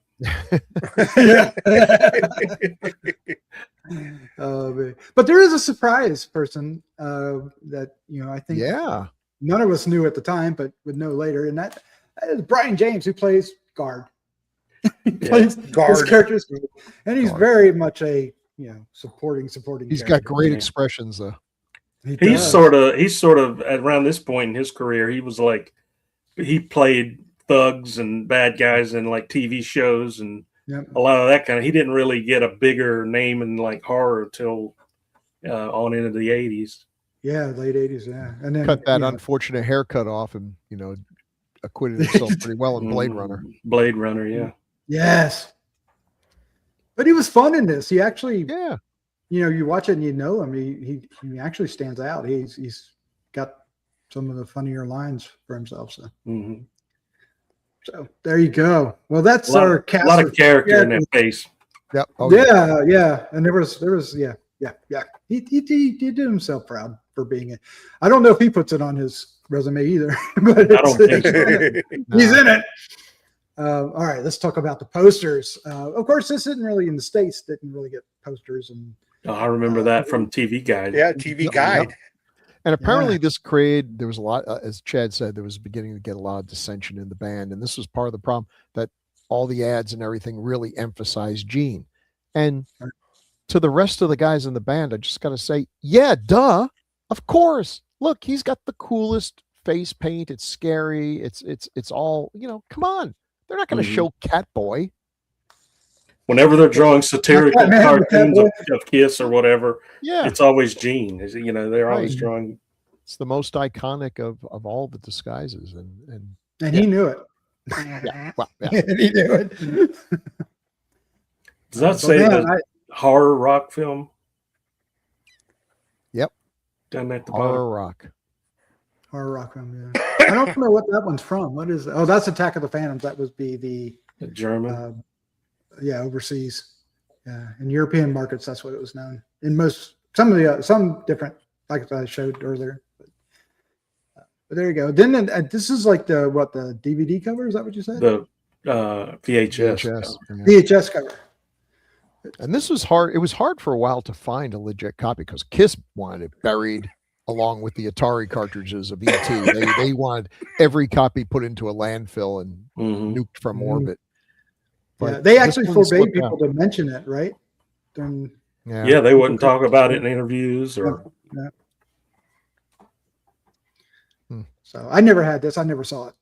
But there is a surprise person that I think none of us knew at the time, but would know later, and that is Brian James, who plays Guard. He plays Guard characters, and he's very much a supporting. He's got great expressions, though. He's sort of around this point in his career, he was like, he played thugs and bad guys in like TV shows and a lot of that kind of. He didn't really get a bigger name in like horror until on into the 80s. Yeah, late 80s. Yeah, and then cut that unfortunate haircut off, and acquitted himself pretty well in Blade Runner. Blade Runner, yeah. Yes, but he was fun in this. He actually, yeah. You watch it and him. He actually stands out. He's got some of the funnier lines for himself. So, so there you go. Well, that's our cast. A lot of character in that face. Yep. Oh, yeah. And there was yeah. He did himself proud for being it. I don't know if he puts it on his resume either, but I don't think so. He's in it. All right, let's talk about the posters. Of course, this isn't really in the States. Didn't really get posters and. I remember that from TV Guide. Yeah, TV Guide. Yeah. And apparently there was a lot, as Chad said, there was beginning to get a lot of dissension in the band. And this was part of the problem, that all the ads and everything really emphasized Gene. And to the rest of the guys in the band, I just got to say, yeah, duh, of course. Look, he's got the coolest face paint. It's scary. It's all, come on. They're not going to show Catboy. Whenever they're drawing satirical cartoons of Kiss or whatever, it's always Gene. They're always drawing. It's the most iconic of all the disguises, and he knew it. He knew it. Does that say the horror rock film? Yep. Down at the horror bottom. rock. Horror rock film. Yeah. I don't know what that one's from. What is? Oh, that's Attack of the Phantoms. That would be the German. Overseas. Yeah, in European markets, that's what it was known. In some different, like I showed earlier. But there you go. Then this is like the DVD cover? Is that what you said? The VHS. VHS cover. And this was hard. It was hard for a while to find a legit copy because Kiss wanted it buried along with the Atari cartridges of ET. They wanted every copy put into a landfill and nuked from orbit. But they actually forbade people to mention it, right? They wouldn't talk about it in interviews or. So I never had this. I never saw it.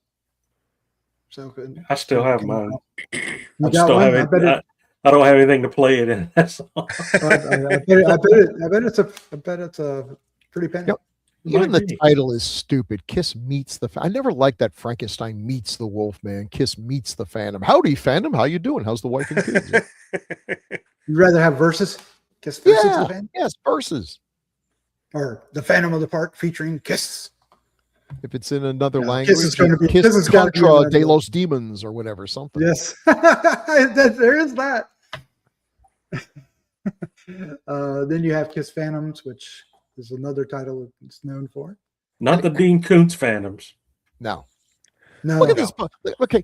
So I still have mine. I don't have anything to play it in. That's all. I bet it's a pretty penny. Yep. Even the title is stupid. Kiss meets the. I never liked that Frankenstein meets the Wolfman. Kiss meets the Phantom. Howdy, Phantom. How you doing? How's the wife and kids? You'd rather have verses? Kiss versus the Phantom? Yes, verses. Or the Phantom of the Park featuring Kiss. If it's in another language, Kiss Contra de los Demons or whatever, something. Yes, there is that. Then you have Kiss Phantoms, which is another title it's known for. Not the Dean Koontz Phantoms. No. No. Look at this. Okay,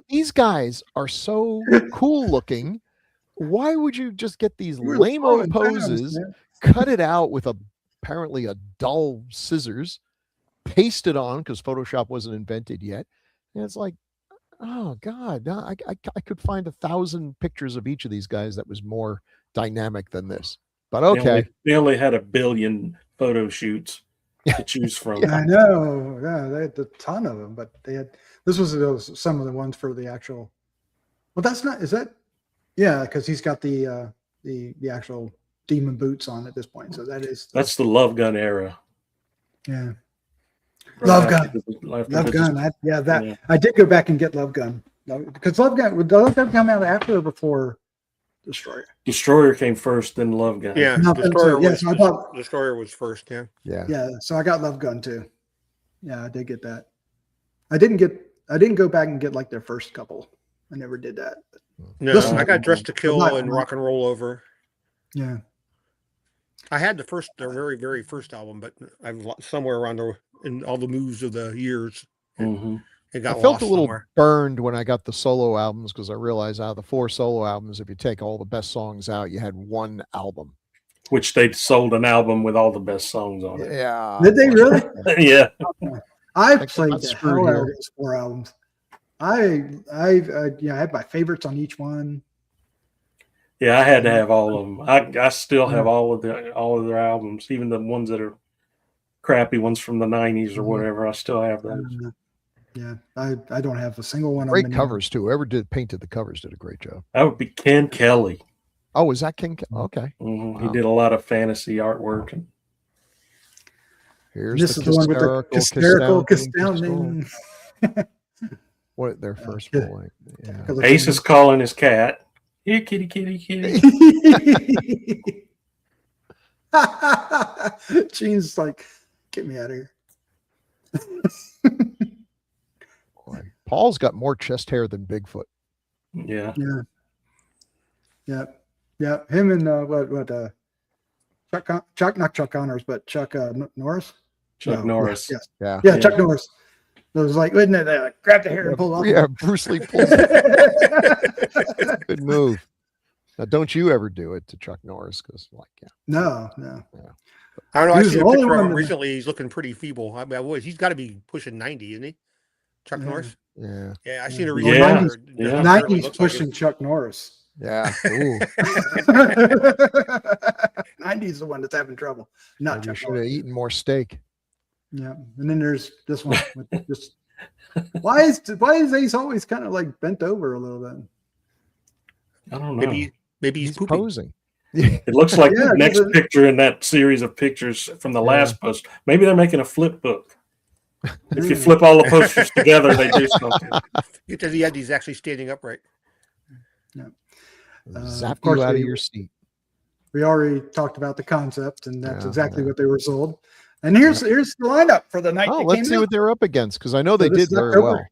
these guys are so cool looking. Why would you just get these lame-o poses, cut it out with apparently a dull scissors, pasted on because Photoshop wasn't invented yet. And it's like, oh God, no, I could find 1,000 pictures of each of these guys that was more dynamic than this. But okay. They only had 1 billion photo shoots to choose from. I know. Yeah, they had a ton of them, but they had this was some of the ones for the actual. Well, that's not. Is that? Yeah, because he's got the actual demon boots on at this point. So That's the Love Gun era. Yeah. Right Love after Gun. after Love this- Gun. I did go back and get Love Gun because Love Gun come out after or before Destroyer. Destroyer came first, then Love Gun. Yeah, No, Destroyer, yes, I thought- Destroyer was first. Yeah. Yeah, so I got Love Gun too. Yeah, I did get that. I didn't go back and get like their first couple. I never did that. No, This one- I got Dressed to Kill Not- and Rock and Roll Over. Yeah. I had their very, very first album, but I've somewhere around in all the moves of the years. Mhm. It got I felt lost a little somewhere. burned when I got the solo albums because I realized out of the 4 solo albums, if you take all the best songs out, you had 1 album. Which they sold an album with all the best songs on it. Yeah. Did they really? Yeah. I Like, played not the screwed hell out here. of those 4 albums. I had my favorites on each one. Yeah, I had to have all of them. I still have all of their albums, even the ones that are crappy ones from the 90s or whatever. I still have those. Yeah, I don't have a single one. Great of them covers too. Whoever painted the covers did a great job. That would be Ken Kelly. Oh, is that King? Okay. Mhm. He Wow. did a lot of fantasy artwork. And Here's This the is the one with the hysterical, astounding. What their first boy? Yeah. Ace is calling his cat. Here, kitty, kitty, kitty. Gene's like, get me out of here. Boy. Paul's got more chest hair than Bigfoot. Yeah. Yeah. Him and not Chuck Connors, but Chuck Norris. Chuck No, Norris. Yes. Yeah. Yeah, Chuck Norris. It was like, wouldn't it? They like, grab the hair and pull it off. Yeah, Bruce Lee pulls it. Good move. Now, don't you ever do it to Chuck Norris because, like, yeah. No. I don't know. He I was seen the a only picture of one him that- recently. He's looking pretty feeble. I mean, he's got to be pushing 90, isn't he? Chuck Yeah. Norris. Yeah. Yeah, I seen a Yeah. recent picture. Yeah. It barely 90s looks like pushing it. Chuck Norris. Yeah. Ooh. 90s the one that's having trouble. Not Maybe you Chuck should have Norris. eaten more steak. Yeah. And then there's this one with just why is Ace always kind of like bent over a little bit? I don't know. Maybe he's pooping. posing. It looks like Yeah, the next 'cause picture in that series of pictures from the last post. Maybe they're making a flip book. If you flip all the posters together, they do something. Because he's actually standing upright. Zap of course you out of we- your seat. We already talked about the concept, and that's Yeah, exactly yeah. what they were sold. And here's the lineup for the night. Oh, they let's came see out. what they're up against because I know they So this did is very October. well.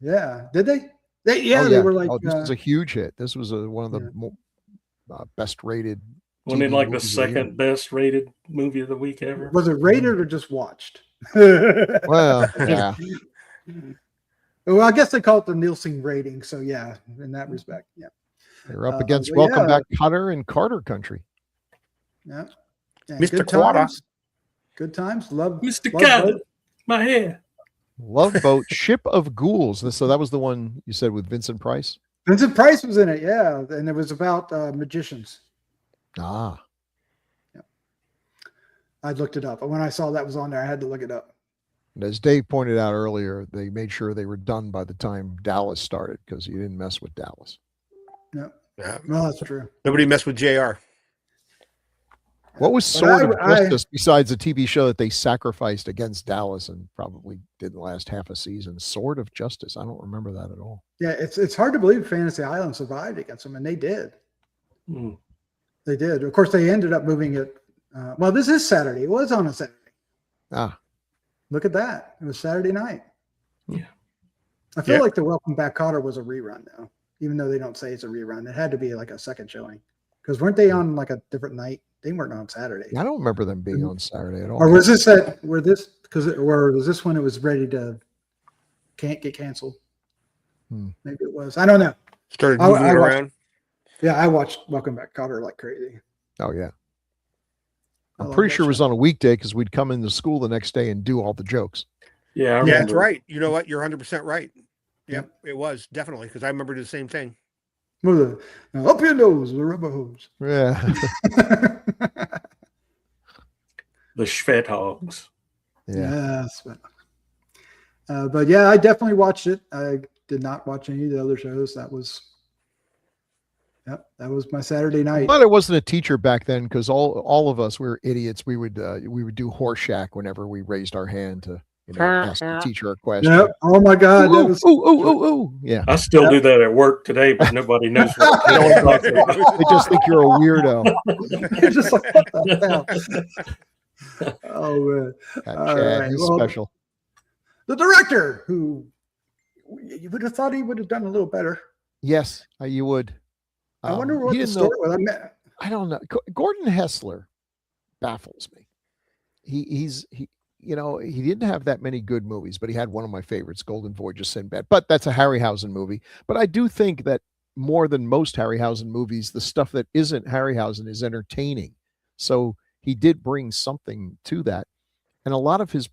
Yeah, did they? They Oh, were like this was a huge hit. This was one of the best rated. Wasn't it TV like the movies of the year. second best rated movie of the week ever? was it rated or just watched? Well, yeah. Well, I guess they call it the Nielsen rating. So yeah, in that respect, yeah, They're up against but Welcome yeah. Back Cutter and Carter Country. yeah. Mr. Good Quada. times. Good times. Love Mr. Love Cat, Boat. my hair. Love Boat, Ship of Ghouls. So that was the one you said with Vincent Price? Vincent Price was in it, yeah, and it was about magicians. Ah. I looked it up, but when I saw that was on there, I had to look it up. And as Dave pointed out earlier, they made sure they were done by the time Dallas started because you didn't mess with Dallas. Yeah, Yeah. well, that's true. Nobody messed with JR. What was But Sword of I- Justice besides a TV show that they sacrificed against Dallas and probably didn't last half a season? Sword of Justice. I don't remember that at all. Yeah, it's hard to believe Fantasy Island survived against them, and they did. Mm. They did. Of course, they ended up moving it. Well, this is Saturday. It was on a Saturday. Ah, Look at that. It was Saturday night. Yeah. I feel Yeah. like the Welcome Back Cotter was a rerun now, even though they don't say it's a rerun. It had to be like a second showing because weren't they on like a different night? They weren't on Saturday. I don't remember them being on Saturday at all. Or was this at where this because or was this when it was ready to can't get canceled? Maybe it was. I don't know. Started I moving it watched- around. Yeah, I watched Welcome Back Cotter like crazy. Oh, yeah. I I'm love pretty that sure it was show. on a weekday because we'd come into school the next day and do all the jokes. Yeah, I Yeah, remember. that's right. You know what? You're 100% right. Yep, it was definitely because I remember the same thing. Up your nose with a rubber hose. Yeah. The Schvet hogs. Yeah. Yes, but yeah, I definitely watched it. I did not watch any of the other shows. That was my Saturday night. But it wasn't a teacher back then because all of us, we were idiots. We would do Horseshack whenever we raised our hand to ask the teacher a question. Yep. Oh my God, that was Ooh. Yeah. I still do that at work today, but nobody knows what I'm talking about. They just think you're a weirdo. You're just like, what the hell? Oh man. That All Chad, right, he's well, special. The director, who you would have thought he would have done a little better. Yes, you would. I wonder what he the didn't story know- was. I don't know. Gordon Hessler baffles me. He didn't have that many good movies, but he had one of my favorites, Golden Voyage of Sinbad. But that's a Harryhausen movie. But I do think that more than most Harryhausen movies, the stuff that isn't Harryhausen is entertaining. So he did bring something to that. And a lot of his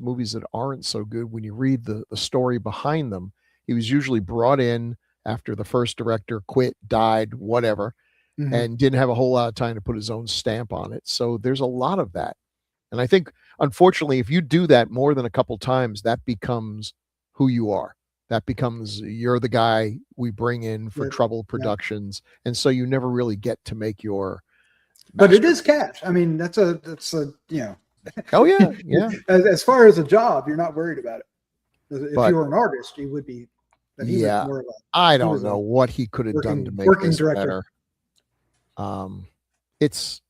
movies that aren't so good, when you read the story behind them, he was usually brought in after the first director quit, died, whatever, and didn't have a whole lot of time to put his own stamp on it. So there's a lot of that. And I think, unfortunately, if you do that more than a couple times, that becomes who you are. That becomes, you're the guy we bring in for Trouble Productions. And so you never really get to make your But it is cash. I mean, that's a Oh yeah, yeah. As far as a job, you're not worried about it. If But- you were an artist, you would be. But he was more of a, I was don't know what he could have done to make working this director. better. It's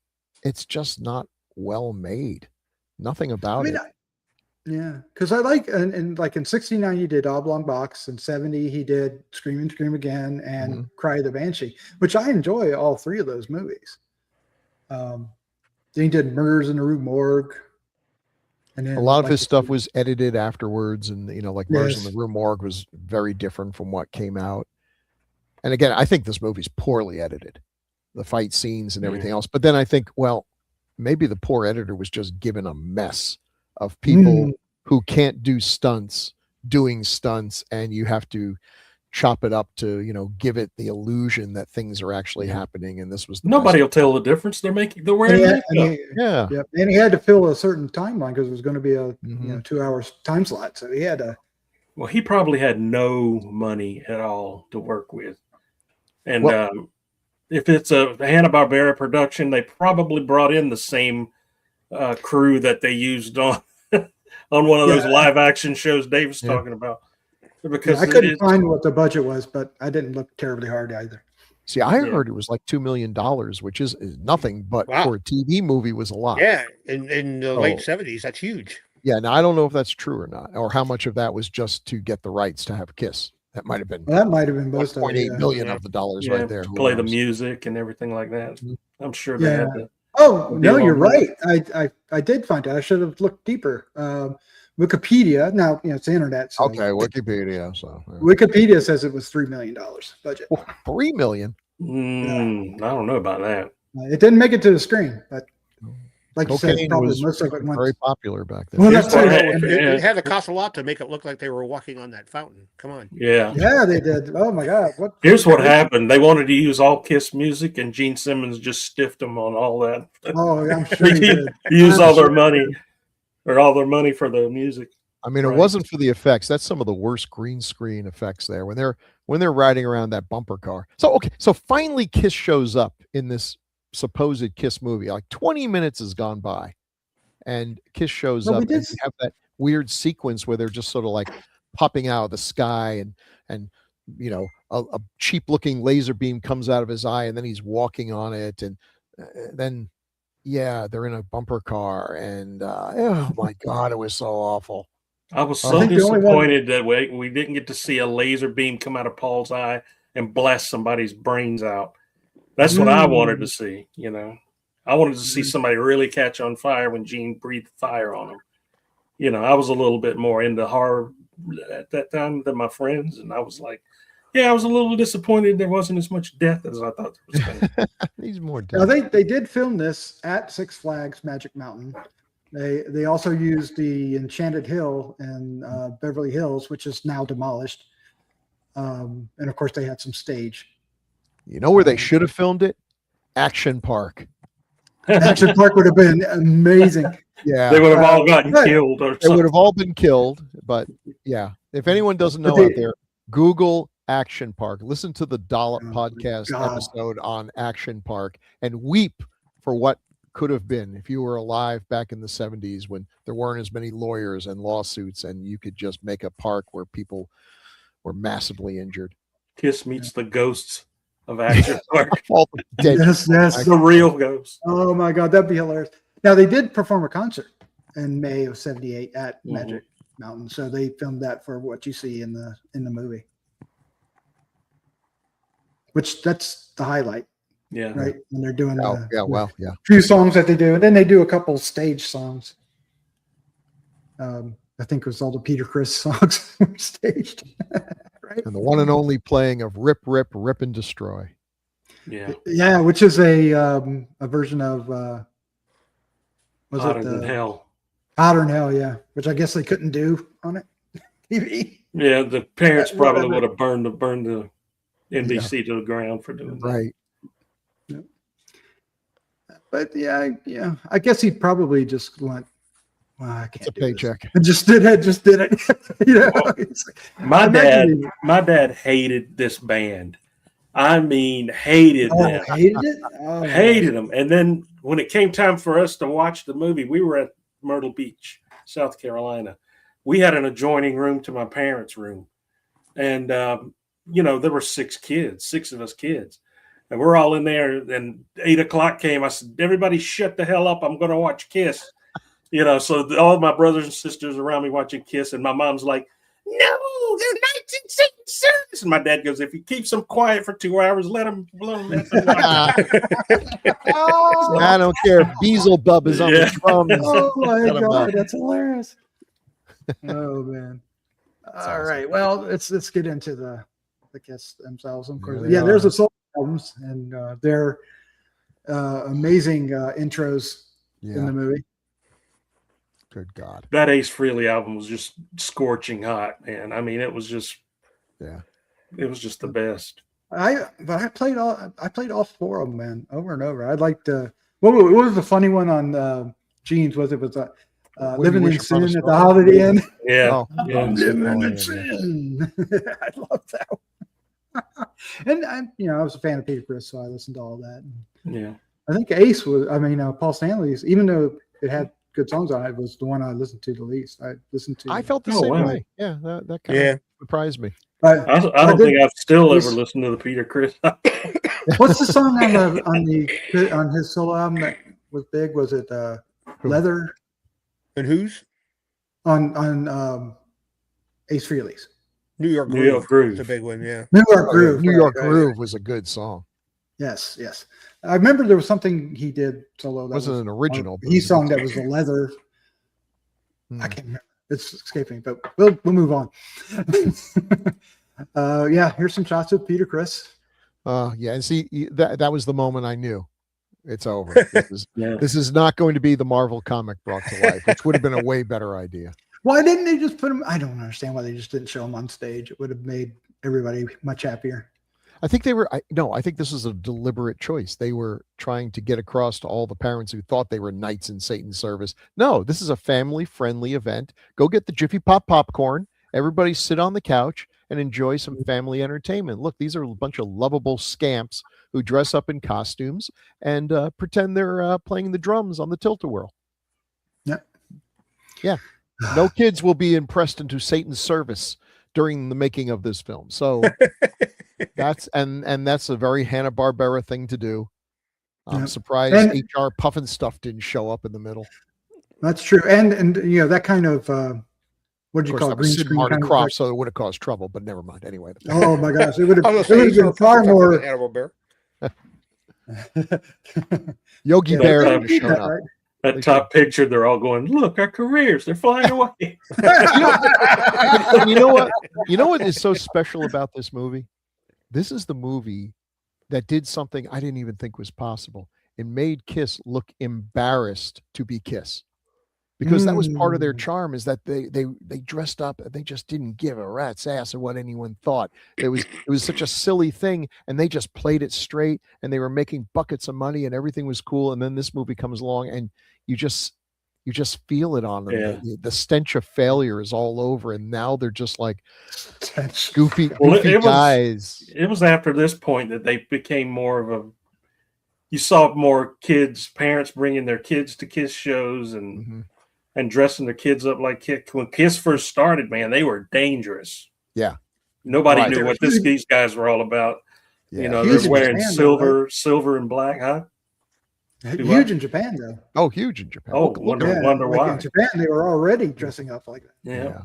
just not well made. Nothing about it. Yeah, because I like and like in '69 he did Oblong Box, in '70 he did Scream and Scream Again and Cry of the Banshee, which I enjoy all three of those movies. Then he did Murders in the Rue Morgue. And then A lot of his stuff was edited afterwards, and like Murders in Yes. the Rue Morgue was very different from what came out. And again, I think this movie's poorly edited, the fight scenes and everything else. But then I think, well, maybe the poor editor was just given a mess of people who can't do stunts doing stunts, and you have to chop it up to give it the illusion that things are actually happening. And this was Nobody will tell the difference. They're wearing makeup. Yeah. Yep. And he had to fill a certain timeline because it was going to be a 2 hour time slot. So he had to. Well, he probably had no money at all to work with. And if it's a Hanna-Barbera production, they probably brought in the same crew that they used on one of those live action shows Dave's talking about. Because I couldn't find what the budget was, but I didn't look terribly hard either. See, I heard it was like $2 million, which is nothing, but for a TV movie was a lot. Yeah, in the late 70s, that's huge. Yeah, now I don't know if that's true or not, or how much of that was just to get the rights to have KISS. That might have been. Well, that might have been most of it. $1.8 million of the dollars right there. To Who play the knows? music and everything like that. I'm sure they had to. Oh no, you're right. I did find it. I should have looked deeper. Wikipedia. Now it's the internet. So Okay, Wikipedia. So Wikipedia says it was $3 million budget. $3 million. I don't know about that. It didn't make it to the screen, but like you said, Cocaine probably was most of it went. very popular back then. Well, that's It had to cost a lot to make it look like they were walking on that fountain. Come on. Yeah. Yeah, they did. Oh my God! Here's what happened. They wanted to use all KISS music, and Gene Simmons just stiffed them on all that. Oh, I'm sure he did. Use all their money, or all their money for the music. I mean, it wasn't for the effects. That's some of the worst green screen effects there when they're riding around that bumper car. So finally KISS shows up in this supposed KISS movie. Like 20 minutes has gone by, and KISS shows up. And you have that weird sequence where they're just sort of like popping out of the sky, and a cheap looking laser beam comes out of his eye, and then he's walking on it, and then they're in a bumper car, and oh my God, it was so awful. I was so disappointed that we didn't get to see a laser beam come out of Paul's eye and blast somebody's brains out. That's what I wanted to see. I wanted to see somebody really catch on fire when Gene breathed fire on him. I was a little bit more into horror at that time than my friends, and I was like, I was a little disappointed there wasn't as much death as I thought there was going to be. He's more Now dead. they did film this at Six Flags Magic Mountain. They also used the Enchanted Hill in Beverly Hills, which is now demolished. And of course, they had some stage. You know where they should have filmed it? Action Park. Action Park would have been amazing. Yeah, They would have all gotten right. killed or they would something. have all been killed. But yeah, if anyone doesn't know out there, Google Action Park. Listen to the Dollop Oh, podcast God. episode on Action Park and weep for what could have been if you were alive back in the 70s when there weren't as many lawyers and lawsuits and you could just make a park where people were massively injured. KISS meets the ghosts of Action Park. All the dead Yes. The real ghosts. Oh my God, that'd be hilarious. Now they did perform a concert in May of '78 at Mhm. Magic Mountain, so they filmed that for what you see in the movie. Which that's the highlight, Yeah. right? When they're doing Oh, the, yeah, well, yeah. few songs that they do, and then they do a couple stage songs. I think it was all the Peter Criss songs were staged, right? And the one and only playing of Rip, Rip, Rip and Destroy. Yeah. Yeah, which is a version of was Hotter it than hell. Hotter than Hell? Yeah, which I guess they couldn't do on it TV. Yeah, the parents probably Whatever. would have burned the NBC to the ground for doing that. Right. But yeah, I guess he probably just went. Well, I can't It's a do this. paycheck. And just did it. You know, it's like- My Imagine he- my dad hated this band. I mean, hated them. hated it. Oh, Hated them. And then when it came time for us to watch the movie, we were at Myrtle Beach, South Carolina. We had an adjoining room to my parents' room. And, there were six of us kids. And we're all in there. And 8 o'clock came. I said, everybody shut the hell up. I'm going to watch KISS. So all of my brothers and sisters around me watching KISS. And my mom's like, no, they're knights in Satan's service. And my dad goes, if he keeps them quiet for 2 hours, let them watch. I don't care if Beelzebub is on Yeah. the drums. Oh my Tell him God, about it. that's hilarious. Oh man. All right. Well, let's get into the KISS themselves. Of course, Here they there's are. the solo albums and their amazing intros in Yeah, the movie. good God. That Ace Frehley album was just scorching hot, man. I mean, it was just Yeah. the best. I played all four of them, man, over and over. I'd like to. What was the funny one on Gene's? Was When Living You in Wish Upon a Sin at the Star? Holiday Inn? Yeah. Oh, Yeah. Living Oh, in yeah. Sin. I love that one. And I was a fan of Peter Criss, so I listened to all that. Yeah. I think Ace was. Paul Stanley's, even though it had good songs on it, was the one I listened to the least. I listened to. I felt the Oh, same wow. way. Yeah, that kind Yeah. of surprised me. But I don't did- think I've still Ace- ever listened to the Peter Criss. what's the song on his solo album that was big? Was it Leather And whose? on Ace Frehley's New York New York Groove. Groove. It's a big one, yeah. New York Groove? New York right, right. Groove was a good song. Yes. I remember there was something he did solo. It That wasn't was an original. but it He was a song good that was the Leather. Hmm. I can't remember. It's escaping, but we'll move on. Here's some shots of Peter Criss. Yeah, and see that was the moment I knew it's over. Yeah. This is not going to be the Marvel comic brought to life, which would have been a way better idea. Why didn't they just put him? I don't understand why they just didn't show him on stage. It would have made everybody much happier. I think they were. I think this was a deliberate choice. They were trying to get across to all the parents who thought they were knights in Satan's service. No, this is a family-friendly event. Go get the Jiffy Pop popcorn. Everybody sit on the couch and enjoy some family entertainment. Look, these are a bunch of lovable scamps who dress up in costumes and pretend they're playing the drums on the tilt-a-whirl. Yeah. No kids will be impressed into Satan's service during the making of this film. So that's a very Hanna-Barbera thing to do. I'm surprised And- HR Puffin Stuff didn't show up in the middle. That's true. And that kind of what did Of you course, call that it? was Green Sid screen Marty kind of Krofft, effect? so it would have caused trouble, but never mind. Anyway, Oh my gosh, it would have I was gonna say, been far more. Animal Bear. Yogi Yeah, Bear that- would have shown up. Right? That top picture, they're all going, look, our careers, they're flying away. And you know what? You know what is so special about this movie? This is the movie that did something I didn't even think was possible. It made KISS look embarrassed to be KISS. because that was part of their charm, is that they dressed up and they just didn't give a rat's ass of what anyone thought. It was such a silly thing, and they just played it straight, and they were making buckets of money, and everything was cool. And then this movie comes along, and you just feel it on them. Yeah. The stench of failure is all over, and now they're just like goofy it guys. It was after this point that they became more of a. You saw more parents bringing their kids to KISS shows and dressing their kids up like KISS. When KISS first started, man, they were dangerous. Yeah. Nobody knew what these guys were all about. Yeah. You know, Huge they're wearing in Japan, silver and black, huh? Huge in Japan, though. Oh, huge in Japan. Oh, wonder why. In Japan, they were already dressing up like that. Yeah.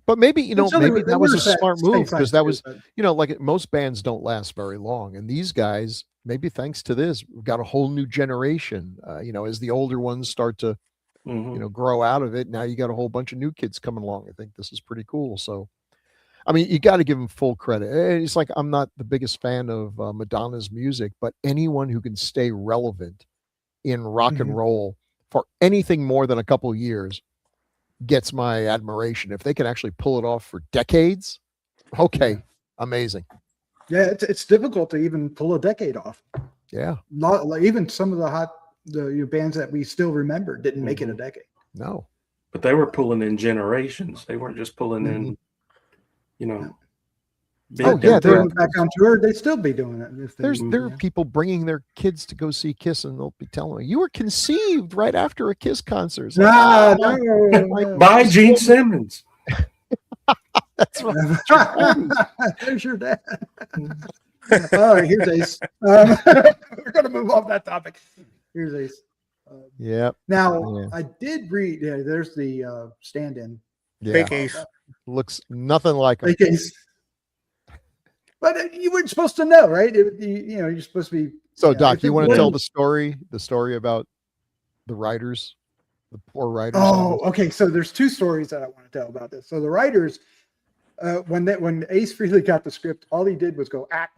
But maybe, maybe that was a smart move, because that was, but like most bands don't last very long. And these guys, maybe thanks to this, got a whole new generation, as the older ones start to, grow out of it. Now you got a whole bunch of new kids coming along. I think this is pretty cool. So, I mean, you got to give them full credit. It's like, I'm not the biggest fan of Madonna's music, but anyone who can stay relevant in rock and roll for anything more than a couple of years gets my admiration. If they can actually pull it off for decades, okay, amazing. Yeah, it's difficult to even pull a decade off. Yeah. Not like even some of the bands that we still remember didn't make it a decade. No. But they were pulling in generations. They weren't just pulling in, They're back on tour. They'd still be doing it. There are people bringing their kids to go see KISS, and they'll be telling them, you were conceived right after a KISS concert. No. By Gene Simmons. That's right. There's your dad. All right, here's Ace. We're going to move off that topic. Here's Ace. Now, I did read. Yeah, there's the stand-in. Yeah. Fake Ace. Looks nothing like him. Fake Ace. But you weren't supposed to know, right? You're supposed to be. So, Doc, you want to tell the story about the writers, the poor writers? Oh, okay. So there's two stories that I want to tell about this. So the writers, when Ace Frehley got the script, all he did was go act.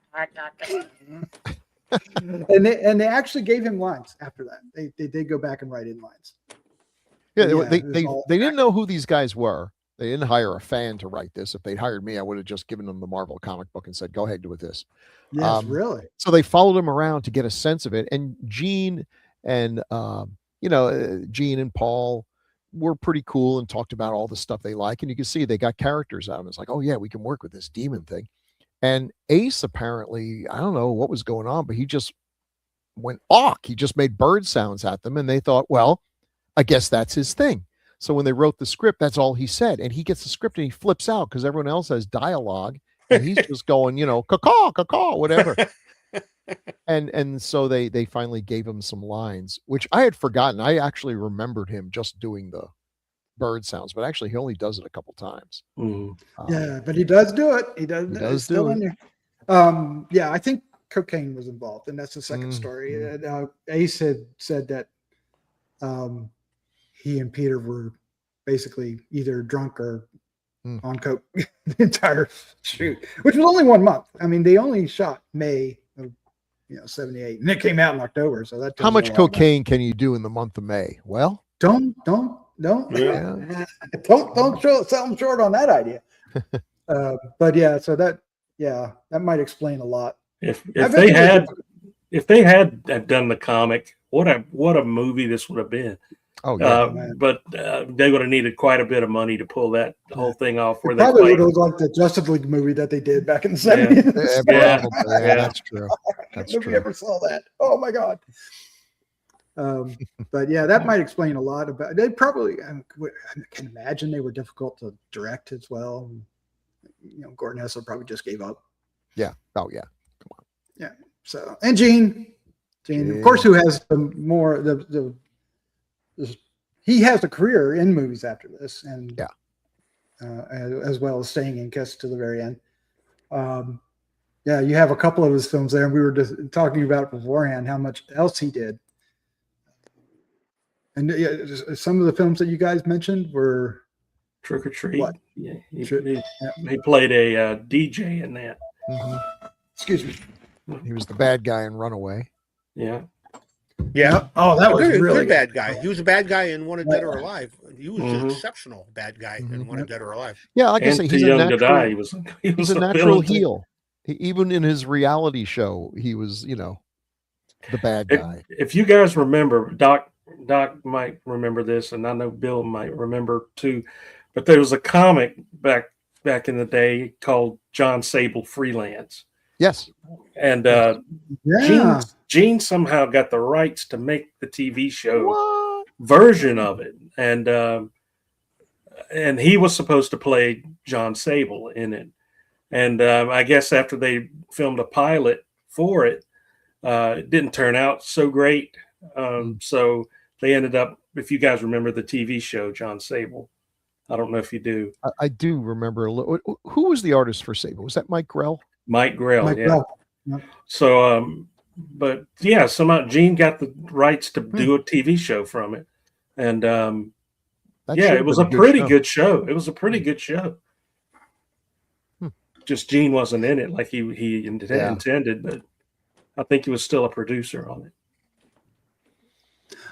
and they actually gave him lines after that. They did go back and write in lines. Yeah, they didn't know who these guys were. They didn't hire a fan to write this. If they'd hired me, I would have just given them the Marvel comic book and said, go ahead with this. Yes, really. So they followed him around to get a sense of it. And Gene and, Gene and Paul were pretty cool and talked about all the stuff they like. And you can see they got characters out. And it's like, oh, yeah, we can work with this demon thing. And Ace, apparently, I don't know what was going on, but he just went awk. He just made bird sounds at them. And they thought, well, I guess that's his thing. So when they wrote the script, that's all he said. And he gets the script and he flips out because everyone else has dialogue. And he's just going, caw, caw, whatever. and so they finally gave him some lines, which I had forgotten. I actually remembered him just doing the bird sounds, but actually he only does it a couple times. Yeah, but he does do it. He does do it. Yeah, I think cocaine was involved, and that's the second story. Ace had said that he and Peter were basically either drunk or on coke the entire shoot, which was only 1 month. I mean, they only shot May of 78, and it came out in October. So that how much cocaine can you do in the month of May? Well, don't sell them short on that idea. But yeah, so that might explain a lot. If they had done the comic, what a movie this would have been. Oh yeah, but they would have needed quite a bit of money to pull that whole thing off. Where it they probably would have looked like the Justice League movie that they did back in the 70s. Yeah, that's true. That's Nobody true. ever saw that. Oh my god. But yeah, that might explain a lot about. They probably, I can imagine they were difficult to direct as well. Gordon Hessler probably just gave up. Yeah. Oh yeah. Come on. Yeah. So and Gene, of course, who has he has a career in movies after this, and as well as staying in KISS to the very end. You have a couple of his films there, and we were just talking about beforehand how much else he did. And some of the films that you guys mentioned were Trick or Treat. What? Yeah, he played a DJ in that. Mm-hmm. Excuse me. He was the bad guy in Runaway. Yeah. Yeah. Oh, that A was good, really good bad guy. He was a bad guy in Wanted Dead or Yeah. Alive. He was an Mhm. exceptional bad guy in Mhm. Wanted Dead or Alive. Yeah, like I And say, Too he's a Young to Die. natural. He He's was a a natural villain too. heel. Even in his reality show, he was, the bad guy. If you guys remember, Doc might remember this, and I know Bill might remember too. But there was a comic back in the day called John Sable Freelance, Yes. and yeah. Gene somehow got the rights to make the TV show What? version of it, and he was supposed to play John Sable in it. And I guess after they filmed a pilot for it, it didn't turn out so great. So they ended up, if you guys remember the TV show John Sable, I don't know if you do. I do remember a little. Who was the artist for Sable? Was that Mike Grell? Mike Grell, Mike yeah. Grell. Yep. So, but yeah, somehow Gene got the rights to do a TV show from it, and That yeah, should it have was been a pretty show. good show. It was a pretty good show. Just Gene wasn't in it like he intended, but I think he was still a producer on it.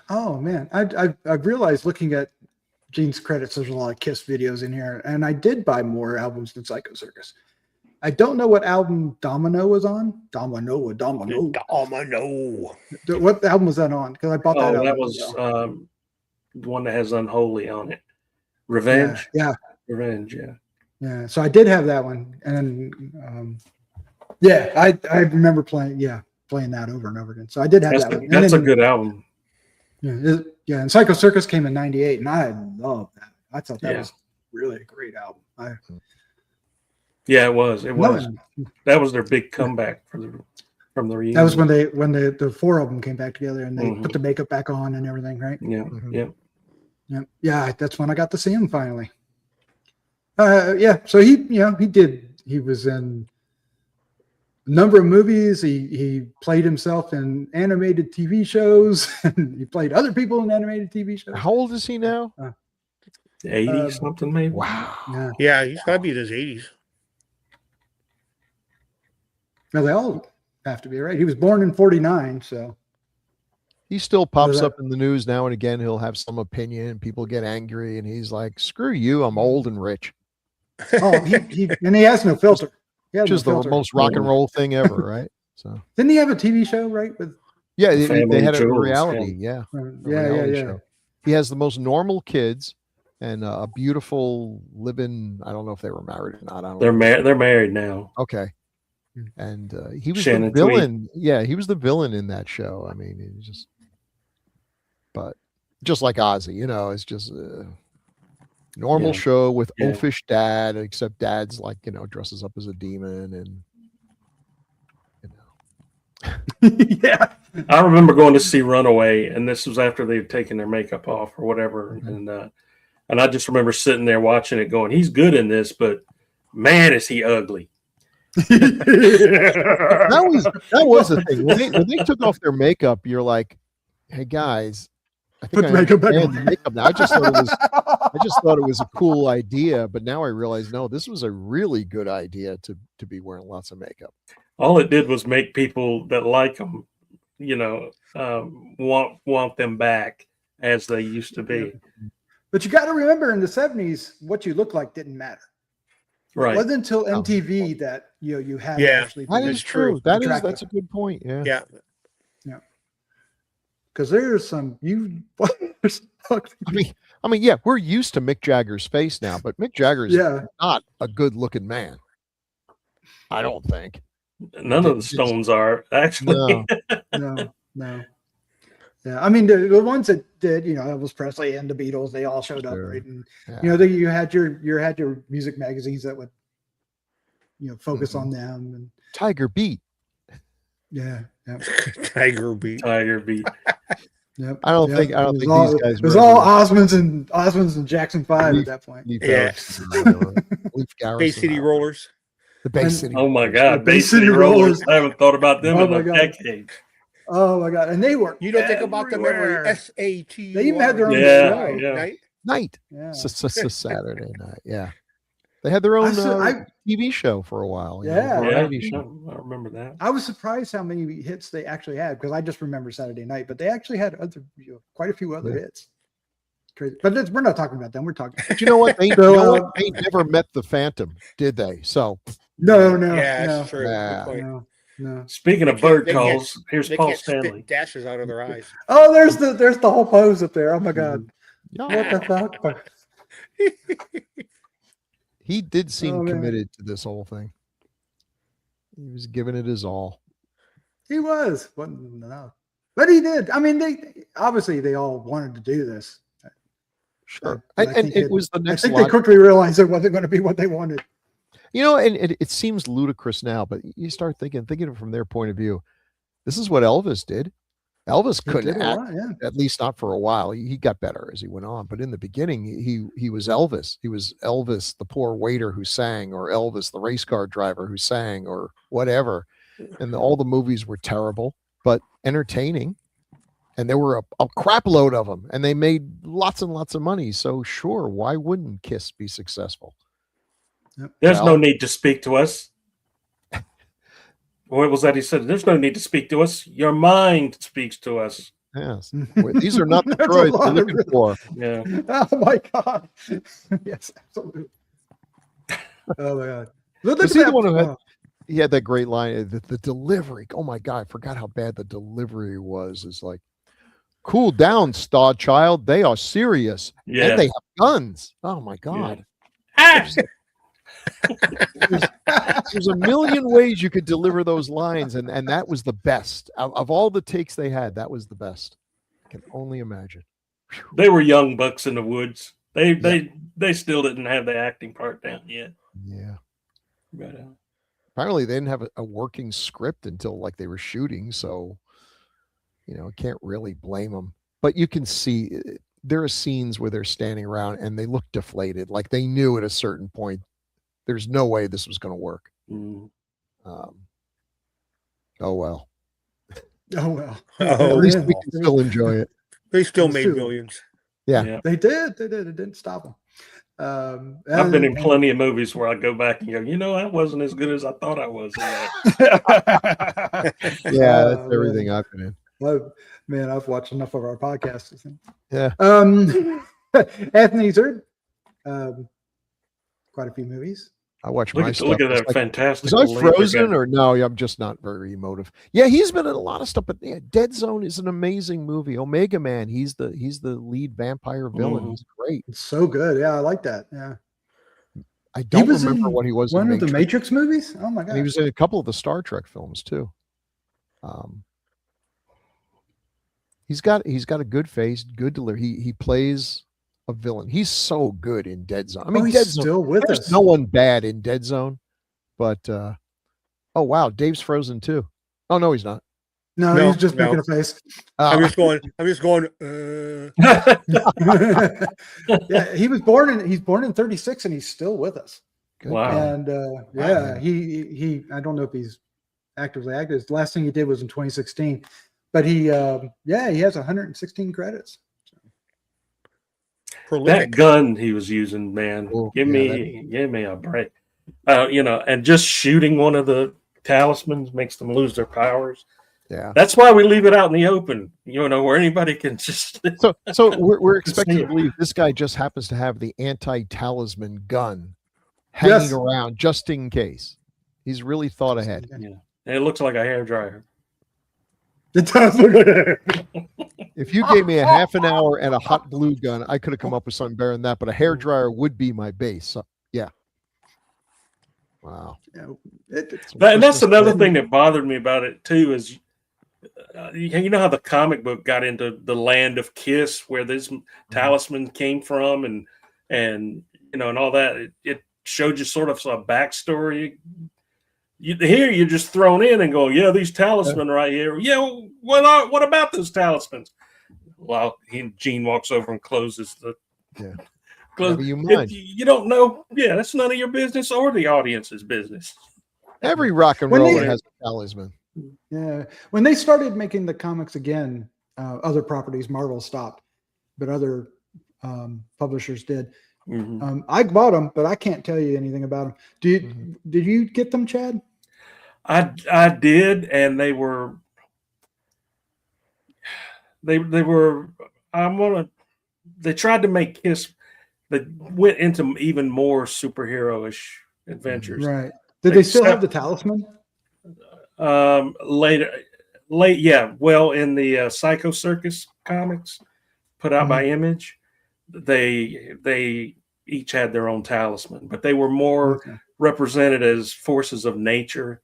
Oh man, I've realized looking at Gene's credits, there's a lot of Kiss videos in here, and I did buy more albums than Psycho Circus. I don't know what album Domino was on. Domino. Domino. What album was that on? Because I bought that. Oh, that album was as well. the one that has Unholy on it. Revenge. Yeah. Revenge. Yeah. Yeah. So I did have that one, and then yeah, I remember playing that over and over again. So I did have that one. That's a good album. Yeah, and Psycho Circus came in '98, and I loved that. I thought that was really a great album. Yeah, it was. It was. That was their big comeback from the reunion. That was when the four of them came back together and they put the makeup back on and everything, right? Yeah, yeah. That's when I got to see him finally. Yeah. So he was in a number of movies. He played himself in animated TV shows. And he played other people in animated TV shows. How old is he now? 80 something maybe. Wow. Yeah, he's got to be in his 80s. No, they all have to be, right? He was born in '49, so He still pops up in the news now and again. He'll have some opinion and people get angry and he's like, screw you, I'm old and rich. oh, he has no filter. Which is the most rock and roll thing ever, right? So didn't he have a TV show, right? With they had a Jewels, reality, yeah. Show. He has the most normal kids and a beautiful living. I don't know if they were married or not. I don't know. They're married now. Okay. And he was Shannon the villain. Yeah, he was the villain in that show. I mean, he was but just like Ozzy, it's just a normal show with oafish dad, except dad's like, dresses up as a demon and yeah. I remember going to see Runaway, and this was after they'd taken their makeup off or whatever, and I just remember sitting there watching it, going, "He's good in this, but man, is he ugly." that was the thing. When they took off their makeup, you're like, "Hey guys, I think I understand the makeup now." I just thought it was a cool idea, but now I realize no, this was a really good idea to be wearing lots of makeup. All it did was make people that like them, want them back as they used to be. But you got to remember, in the '70s, what you looked like didn't matter. Right. It wasn't until MTV that you had actually. That is true. That's a good point. Yeah. Yeah. Because there's some I mean, yeah, we're used to Mick Jagger's face now, but Mick Jagger's not a good-looking man. I don't think. None of the Stones are actually. No. Yeah, I mean the ones that did, Elvis Presley and the Beatles, they all showed up, right? And you had your music magazines that would, focus on them and Tiger Beat. Yeah. Tiger Beat. Yep. I don't think these guys. It was all Osmonds and Jackson 5 at that point. Bay City Rollers. The Bay City. Oh my God, Bay City Rollers! I haven't thought about them in a decade. Oh my God, and they were. You don't think about them every SAT. They even had their own show. Night. Yeah. Saturday night. Yeah. They had their own I TV show for a while. Yeah. variety Yeah, show. I remember that. I was surprised how many hits they actually had because I just remember Saturday Night, but they actually had quite a few other hits. Crazy. But we're not talking about them. We're talking. But you know what? They, So, you know what? They never met the Phantom, did they? So No, Yeah, no, that's true. Good Yeah. point. no. Speaking of They can't- bird they can't- calls, here's They Paul can't spit Stanley. dashes out of their eyes. Oh, there's the whole pose up there. Oh my God, yeah, what the fuck? he did seem Oh, man. committed to this whole thing. He was giving it his all. He was, but he did. I mean, they all wanted to do this. Sure, But and I think it was the I next. think they quickly realized it wasn't going to be what they wanted. You know, and it seems ludicrous now, but you start thinking of it from their point of view. This is what Elvis did. Elvis They couldn't did a act, lot, yeah. at least not for a while. He got better as he went on, but in the beginning, he was Elvis. He was Elvis, the poor waiter who sang, or Elvis, the race car driver who sang, or whatever. And all the movies were terrible, but entertaining. And there were a crap load of them, and they made lots and lots of money. So sure, why wouldn't KISS be successful? There's Well- no need to speak to us. What was that he said? There's no need to speak to us. Your mind speaks to us. Yes, these are not the There's a droids lot we're of looking for. Yeah. Oh my God. Yes, absolutely. Oh my God. Look Was at he the that. one who had? He had that great line. The delivery. Oh my God, I forgot how bad the delivery was. It's like, cool down, Star Child. They are serious, Yeah. and they have guns. Oh my God. Ah! There's a million ways you could deliver those lines, and that was the best of all the takes they had. That was the best. I can only imagine. They were young bucks in the woods. They still didn't have the acting part down yet. Yeah. But, Apparently, they didn't have a working script until like they were shooting, so I can't really blame them. But you can see there are scenes where they're standing around and they look deflated, like they knew at a certain point there's no way this was going to work. mm. Oh well. Oh well. At Oh, least we can still enjoy it. they still Let's made do it. millions. Yeah. They did. It didn't stop them. I've been in plenty of movies where I go back and go, I wasn't as good as I thought I was. Yeah, that's everything I've been in. Well, man, I've watched enough of our podcasts. I think. Yeah. Anthony Zerd, quite a few movies. I watch my Look stuff. at that It's like, fantastic. was I frozen or no? I'm just not very emotive. Yeah, he's been in a lot of stuff, but yeah, Dead Zone is an amazing movie. Omega Man, he's the lead vampire villain. Mhm. He's great. It's so good. Yeah, I like that. Yeah. I don't was remember in what he was One in of the Matrix. Matrix movies? Oh my And God. he was in a couple of the Star Trek films too. He's got a good face, good delivery. He plays a villain. He's so good in Dead Zone. I mean, he's Dead Zone. still with There's us. no one bad in Dead Zone, but oh wow, Dave's frozen too. Oh no, he's not. No, No, he's just no. making a face. I'm just going. Yeah, he's born in 36 and he's still with us. Good Wow. guy. And yeah, he I don't know if he's actively active. The last thing he did was in 2016. But he has 116 credits. That Prolific. gun he was using, man, Oh, give yeah, me a break. And just shooting one of the talismans makes them lose their powers. Yeah. That's why we leave it out in the open, where anybody can just. So we're expecting see to it. believe this guy just happens to have the anti-talisman gun hanging Yes. around just in case. He's really thought ahead. And it looks like a hairdryer. It does look like If you gave me a half an hour and a hot glue gun, I could have come up with something better than that. But a hair dryer would be my base. So, yeah. Wow. And that's another thing that bothered me about it too is, you know how the comic book got into the land of KISS, where this talisman came from, and all that. It showed you sort of a backstory. Here you're just thrown in and go, yeah, these talisman right here. Yeah, what about those talismans? Well, Gene walks over and closes the. Yeah. Close, you mind. you don't know. Yeah, that's none of your business or the audience's business. Every rock and When roller they- has a talisman. Yeah. When they started making the comics again, other properties, Marvel stopped, but other publishers did. Mhm. I bought them, but I can't tell you anything about them. Did you get them, Chad? I did, and they were they were they tried to make KISS. They went into even more superhero-ish adventures. Right. Did they still have the talisman? Late, yeah. Well, in the Psycho Circus comics put out by Image, they each had their own talisman, but they were more represented as forces of nature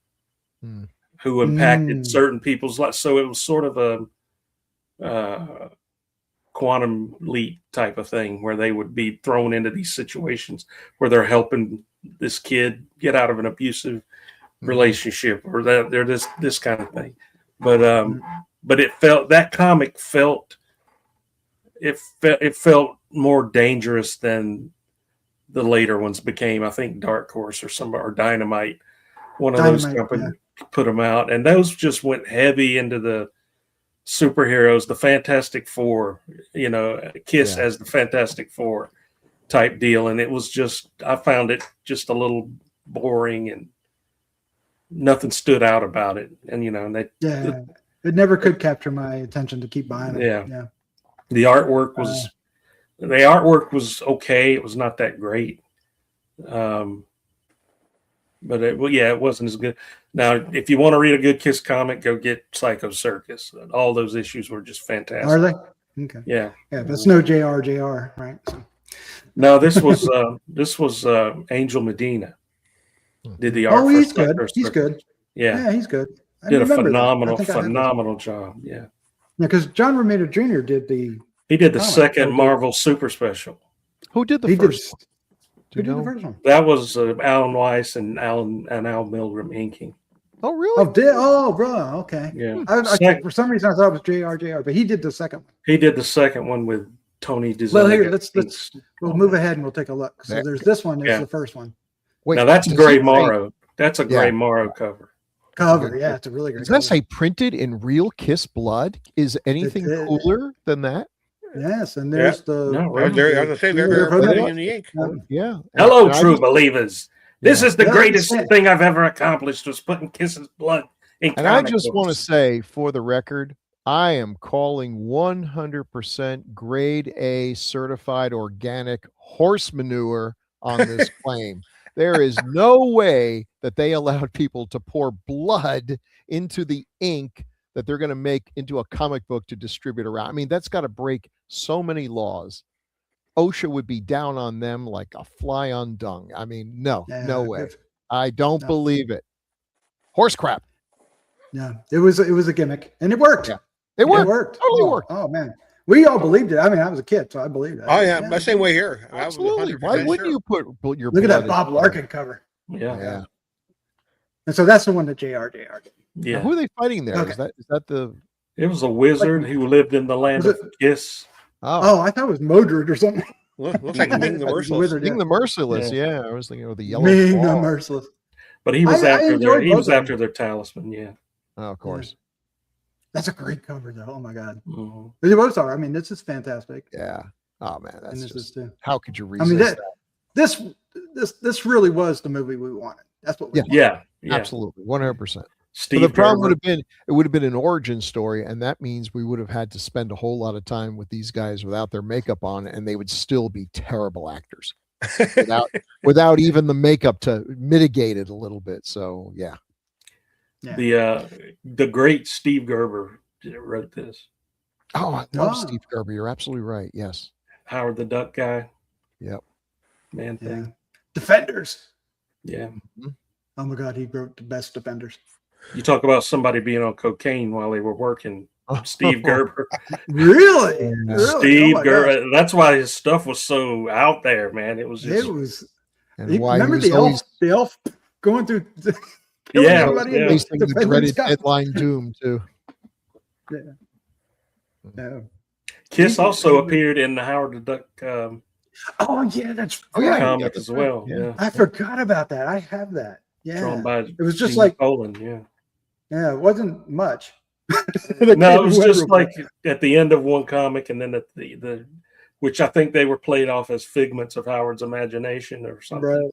who impacted certain people's lives. So it was sort of a quantum leap type of thing where they would be thrown into these situations where they're helping this kid get out of an abusive relationship, or that they're this kind of thing. But that comic felt more dangerous than the later ones became. I think Dark Horse or Dynamite, one of those companies put them out, and those just went heavy into the superheroes, the Fantastic Four, KISS as the Fantastic Four type deal. And it was just, I found it just a little boring and nothing stood out about it. And, it never could capture my attention to keep buying it. Yeah. The artwork was okay. It was not that great. But it wasn't as good. Now, if you want to read a good KISS comic, go get Psycho Circus. All those issues were just fantastic. Are they? Okay. Yeah. Yeah, that's no JR, right? So. No, this was Angel Medina. Did the art? Oh, he's good. He's good. Yeah, he's good. Did a phenomenal job. Yeah. Because John Romita Jr. did the. He did the second Marvel Super Special. Who did the first? Who did the first one? That was Alan Weiss and Al Milgrom inking. Oh, really? Bro. Okay. Yeah. For some reason, I thought it was JR, but he did the second one. He did the second one with Tony DeZuniga. Well, here we'll move ahead and we'll take a look. So there's this one. There's the first one. Wait, now that's Gray Morrow. That's a Gray Morrow cover. Yeah, it's a really great. Does that say printed in real KISS blood? Is anything cooler than that? Yes, and there's they're putting in the ink. Yeah. Hello, true believers. This is the greatest thing I've ever accomplished, was putting KISS's blood in comic I just books. want to say, for the record, I am calling 100% grade A certified organic horse manure on this claim. There is no way that they allowed people to pour blood into the ink that they're going to make into a comic book to distribute around. I mean, that's got to break so many laws. OSHA would be down on them like a fly on dung. I mean, no way. I don't believe it. Horse crap. Yeah, it was a gimmick, and it worked. Yeah. It worked. Totally worked. Oh man, we all believed it. I mean, I was a kid, so I believed it. Oh yeah, the same way here. Absolutely. Why wouldn't you put your look at that Bob Larkin cover? Yeah. And so that's the one that JR did. Yeah. Now, who are they fighting there? Okay. Is that the? It was a wizard who lived in the land of KISS. Oh, I thought it was Modred or something. Looks like Ming the Merciless. Ming the Merciless. Yeah, I was thinking of the yellow. Ming the Merciless. But he was after their talisman. Yeah. Oh, of course. That's a great cover, though. Oh my God. Mm-hmm. They both are. I mean, this is fantastic. Yeah. Oh man, that's this is too. How could you resist? I mean, this really was the movie we wanted. That's what we wanted. Yeah. Absolutely, 100%. Steve the problem Gerber. would have been an origin story, and that means we would have had to spend a whole lot of time with these guys without their makeup on, and they would still be terrible actors without even the makeup to mitigate it a little bit. So yeah. The great Steve Gerber wrote this. Oh, I love Steve Gerber. You're absolutely right. Yes. Howard the Duck guy. Yep. Man thing. Yeah. Defenders. Yeah. Mm-hmm. Oh my God, he wrote the best Defenders. You talk about somebody being on cocaine while they were working. Steve Gerber. Really? Steve Gerber. That's why his stuff was so out there, man. It was just. Remember the elf going through. Facing the dreaded deadline doom too. Yeah. KISS also appeared in the Howard the Duck. That's comic as well. Yeah. I forgot about that. I have that. Yeah. Drawn by it was just Gene like Poland. Yeah. Yeah, it wasn't much. No, it was just like at the end of one comic, and then at the which I think they were played off as figments of Howard's imagination or something. Right.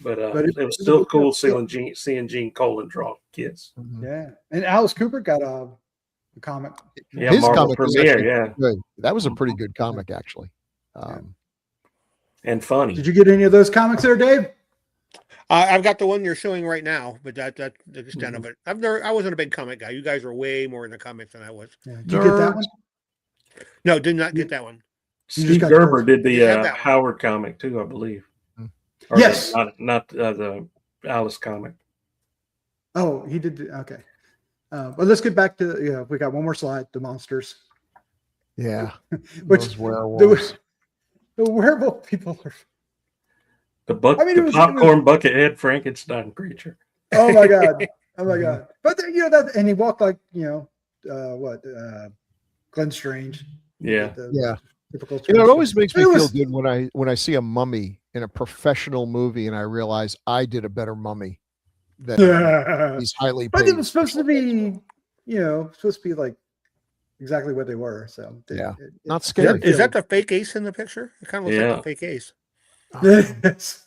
But But it was still cool seeing Gene Colan draw Kiss. Yeah, and Alice Cooper got a comic. Yeah, His Marvel comic was premiere, actually yeah. pretty good. That was a pretty good comic, actually. And funny. Did you get any of those comics there, Dave? I've got the one you're showing right now, but that's the extent of it. I wasn't a big comic guy. You guys are way more into comics than I was. Yeah. Did you get that one? No, did not get that one. Steve Gerber yours. did the You have that one. Howard comic too, I believe. Or Yes. not the Alice comic. Oh, he did. Okay. Well, let's get back to we got one more slide. The monsters. Yeah. Which Those werewolves. the werewolf people are. I mean, the popcorn buckethead Frankenstein creature. Oh my god! Oh my god! But that, and he walked like Glenn Strange. Yeah. Yeah. Typical. It always makes me It feel was- good when I see a mummy in a professional movie and I realize I did a better mummy than he's highly But paid. it was supposed to be, like exactly what they were. So Yeah. Not scary. Is that the fake ace in the picture? It kind of looks like a fake ace. Yes.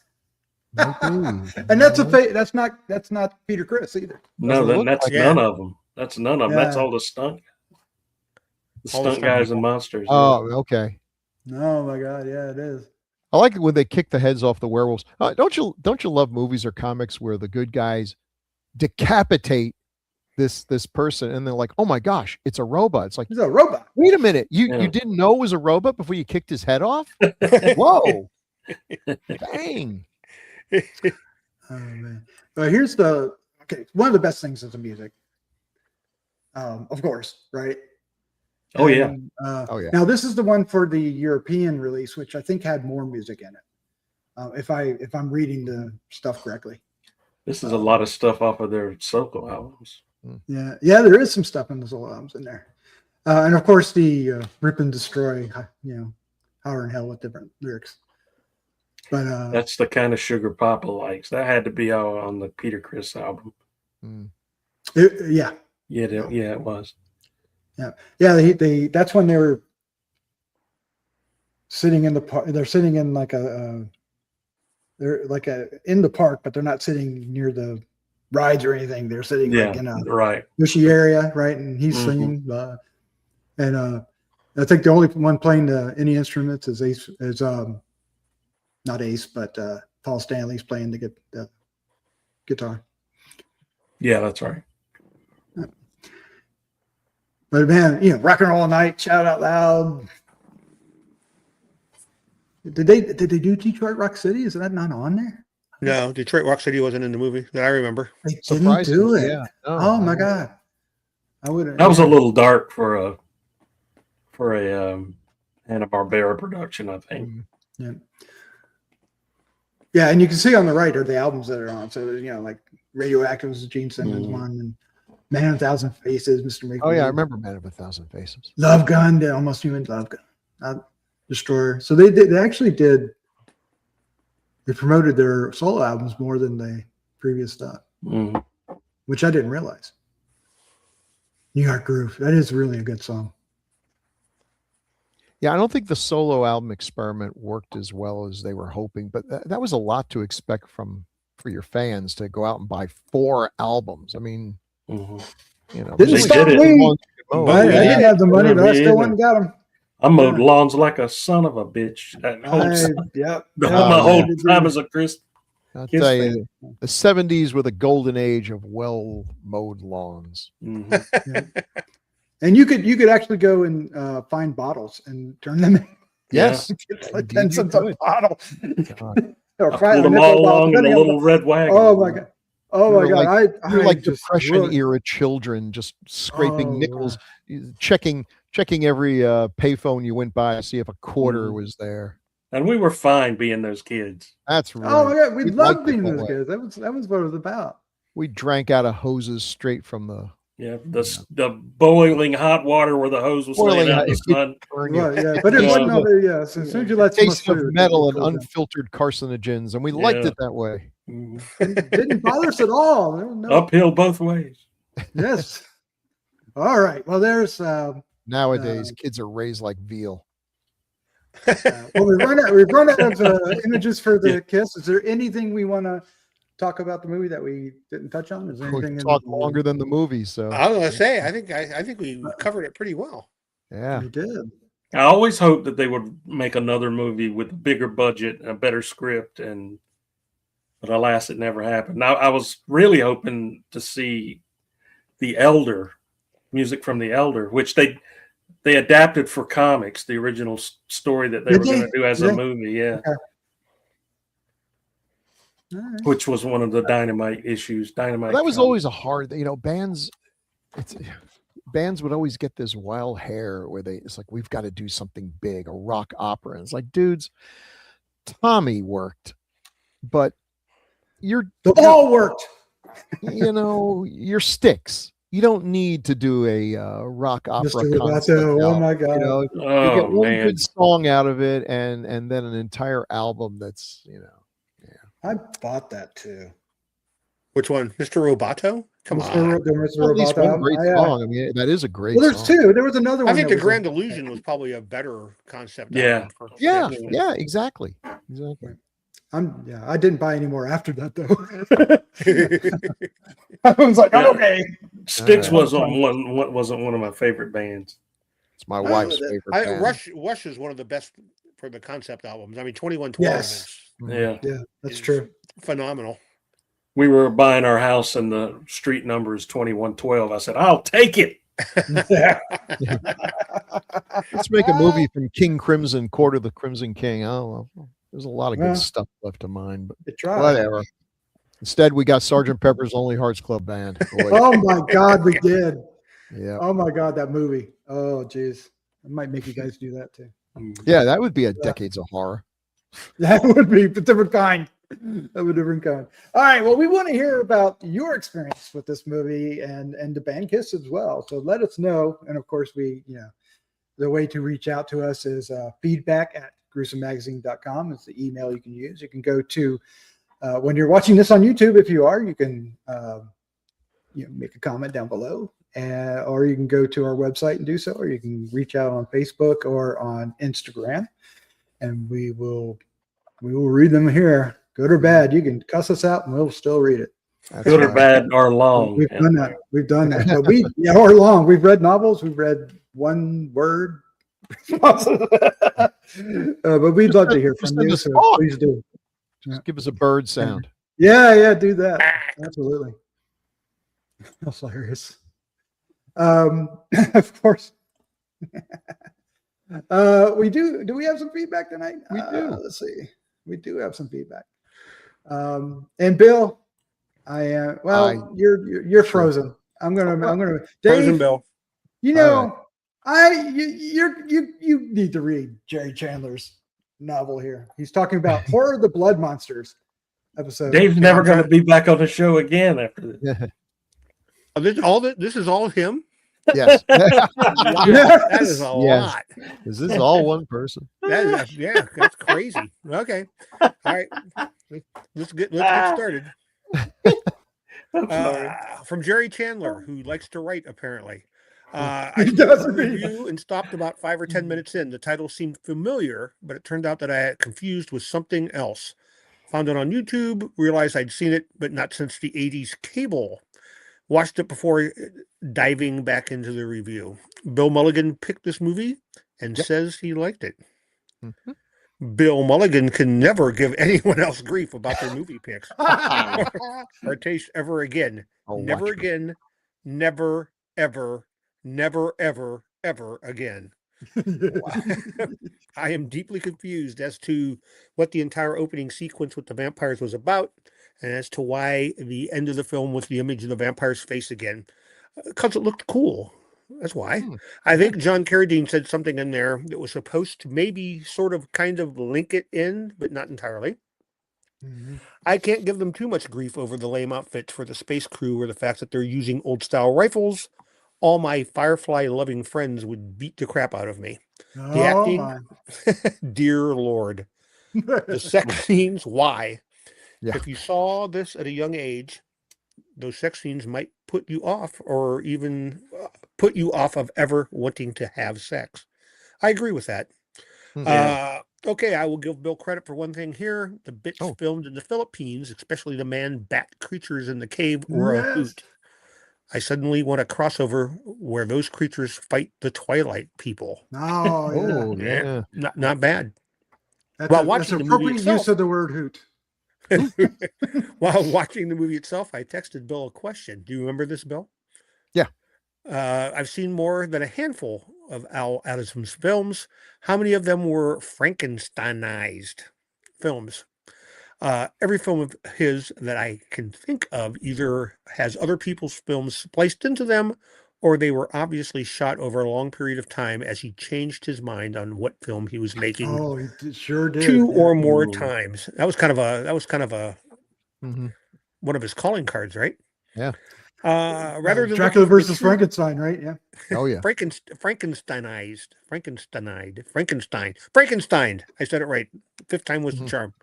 Mhm. And that's a fake. That's not Peter Criss either. No, look that's like none of them. That's none of them. That's Yeah. all the stunt. The All the stunt stunt guys people. and monsters. Oh, okay. Oh my god! Yeah, it is. I like it when they kick the heads off the werewolves. Don't you love movies or comics where the good guys decapitate this person and they're like, oh my gosh, it's a robot. It's like, He's a robot. wait a minute, you Yeah. didn't know it was a robot before you kicked his head off? Whoa. Dang. Oh man. But here's one of the best things is the music. Of course, right? Oh, yeah. And, Oh, yeah. Now this is the one for the European release, which I think had more music in it. If I'm reading the stuff correctly. This is a lot of stuff off of their solo albums. Yeah, there is some stuff in the solo albums in there, and of course the Rip and Destroy, Holler in Hell with different lyrics. But That's the kind of sugar Papa likes. That had to be all on the Peter Criss album. yeah, It was. yeah. They that's when they were sitting in the park. They're sitting in in the park, but they're not sitting near the rides or anything. They're sitting like in a Right. bushy area, right? And he's singing, and I think the only one playing any instruments is Ace, not Ace, but Paul Stanley's playing the guitar. Yeah, that's right. But man, rock and roll all night, shout out loud. Did they do Detroit Rock City? Is that not on there? No, Detroit Rock City wasn't in the movie that I remember. They didn't Surprising, do it. yeah. Oh my god, I would. That was a little dark for a Hanna-Barbera production, I think. Yeah, and you can see on the right are the albums that are on. So like Radioactive was Gene Simmons one, and Man of a Thousand Faces, Mr. Make. Oh yeah, I remember Man of a Thousand Faces. Love Gun, the Almost Human Love Gun, Destroyer. So they actually did. They promoted their solo albums more than the previous stuff, which I didn't realize. New York Groove, that is really a good song. Yeah, I don't think the solo album experiment worked as well as they were hoping, but that was a lot to expect for your fans to go out and buy 4 albums. I mean, Didn't They stop did it. me. Oh, I didn't have the money, but I still went and got them. I mowed lawns like a son of a bitch. That whole, Yep. my whole time as a Chris. I'll Kiss tell you, the 70s were the golden age of well-mowed lawns. And you could actually go and find bottles and turn them in. Yes. It's like Indeed 10 you cents a could. bottle. God. Or I five- pulled them nickel all bottle, along in a depending on little red wagon. Oh my god! Oh We my were god! We were I like just Depression really- era children, just scraping Oh, nickels, checking every payphone you went by to see if a quarter was there. And we were fine being those kids. That's right. Oh my god! We We loved liked it being that those way. kids. That was what it was about. We drank out of hoses straight from the Yeah, the boiling hot water where the hose was Boiling laying out hot- in the sun. burn you. Right, yeah, but it Yeah. wasn't over. Yeah, so as soon as you let some Taste of food, metal it and cooled down. unfiltered carcinogens, and we liked Yeah. it that way. It didn't bother us at all. There was no- Uphill both ways. Yes. All right. Well, there's Nowadays, kids are raised like veal. Well, we've run out of images for the KISS. Is there anything we want to talk about the movie that we didn't touch on? Is there We anything can talk longer than the movie, so I was gonna say, I think we covered it pretty well. yeah. We did. I always hoped that they would make another movie with a bigger budget and a better script, but alas, it never happened. Now, I was really hoping to see The Elder, music from The Elder, which they adapted for comics, the original story that they Did were they? going to do as a movie, yeah. Okay. All right. Which was one of the Dynamite issues. Dynamite. That was comic. always a hard, bands. Bands would always get this wild hair where it's like, we've got to do something big, a rock opera. And it's like, dudes, Tommy worked, but The ball worked. You're Sticks. You don't need to do a rock opera. Mr. Roboto, oh my God. You Oh, get one man. good song out of it, and then an entire album that's I bought that too. Which one, Mr. Roboto? Come on. Mr. At least one Roboto. great song. I mean, that is a great Well, there's song. two. There was another one. I think that the was Grand Illusion was probably a better concept. Yeah. album for Yeah, Sticks. yeah, exactly. I didn't buy any more after that though. I was like, Yeah. okay. Sticks All wasn't one of my favorite bands. It's my wife's that- favorite band. Rush is one of the best for the concept albums. I mean, 2112 Yes. Yeah. Yeah, that's is true. phenomenal. We were buying our house and the street number is 2112. I said, I'll take it. Yeah. Let's make a movie from King Crimson, Court of the Crimson King. Oh, well, there's a lot of good Well, stuff left to mind, but It tried. whatever. Instead, we got Sergeant Pepper's Lonely Hearts Club Band. Boy, Oh my God, we did. yeah, Oh my God, that movie. Oh geez. I might make you guys do that too. yeah, that would be a Decades of Horror. That would be a different kind. Of a different kind. All right. Well, we want to hear about your experience with this movie and the band KISS as well. So let us know. And of course, the way to reach out to us is feedback@gruesomemagazine.com is the email you can use. You can go to when you're watching this on YouTube. If you are, you can make a comment down below, or you can go to our website and do so, or you can reach out on Facebook or on Instagram, and we will read them here. Good or bad, you can cuss us out and we'll still read it. That's Good or right. bad or long. We've done that. We've done that. But or long. We've read novels. We've read one word. But we'd love to hear from Send you. us So thoughts. please do. Just give us a bird sound. Yeah, do that. Absolutely. That's hilarious. Of course. We do. Do we have some feedback tonight? We do. Let's see. We do have some feedback. And Bill, you're frozen. I'm gonna Frozen Dave. Bill. You need to read Jerry Chandler's novel here. He's talking about Horror of the Blood Monsters episode. Dave's never going to be back on the show again after this. Yeah. Oh, this is all him. Yes. Wow, that is a Yes. lot. Is this all one person? That's crazy. Okay, all right. Let's get started. From Jerry Chandler, who likes to write, apparently. I does did a indeed. review and stopped about 5 or 10 minutes in. The title seemed familiar, but it turned out that I had confused with something else. Found it on YouTube, realized I'd seen it, but not since the 80s cable. Watched it before diving back into the review. Bill Mulligan picked this movie and says he liked it. Mhm. Bill Mulligan can never give anyone else grief about their movie picks or taste ever again. I'll Never watch it. again. Never, ever, never, ever, ever again. I am deeply confused as to what the entire opening sequence with the vampires was about, and as to why the end of the film was the image of the vampire's face again. Because it looked cool. That's why. I think John Carradine said something in there that was supposed to maybe sort of kind of link it in, but not entirely. I can't give them too much grief over the lame outfits for the space crew or the fact that they're using old style rifles. All my Firefly loving friends would beat the crap out of me. The acting, my. dear Lord. The sex scenes, why? Yeah. If you saw this at a young age, those sex scenes might put you off, or even put you off of ever wanting to have sex. I agree with that. Okay, I will give Bill credit for one thing here. The bits filmed in the Philippines, especially the man-bat creatures in the cave, were a hoot. I suddenly want a crossover where those creatures fight the Twilight people. Oh, yeah. Not bad. That's watching the movie appropriate itself, use of the word hoot. while watching the movie itself, I texted Bill a question. Do you remember this, Bill? Yeah. I've seen more than a handful of Al Adams's films. How many of them were Frankensteinized films? Every film of his that I can think of either has other people's films spliced into them, or they were obviously shot over a long period of time as he changed his mind on what film he was making. Oh, he sure did. 2 or more times. That was kind of a Mhm. one of his calling cards, right? Yeah. Rather than Dracula looking for versus Frankenstein, right? Yeah. Oh yeah. Frankenstein. I said it right. 5th time was the charm.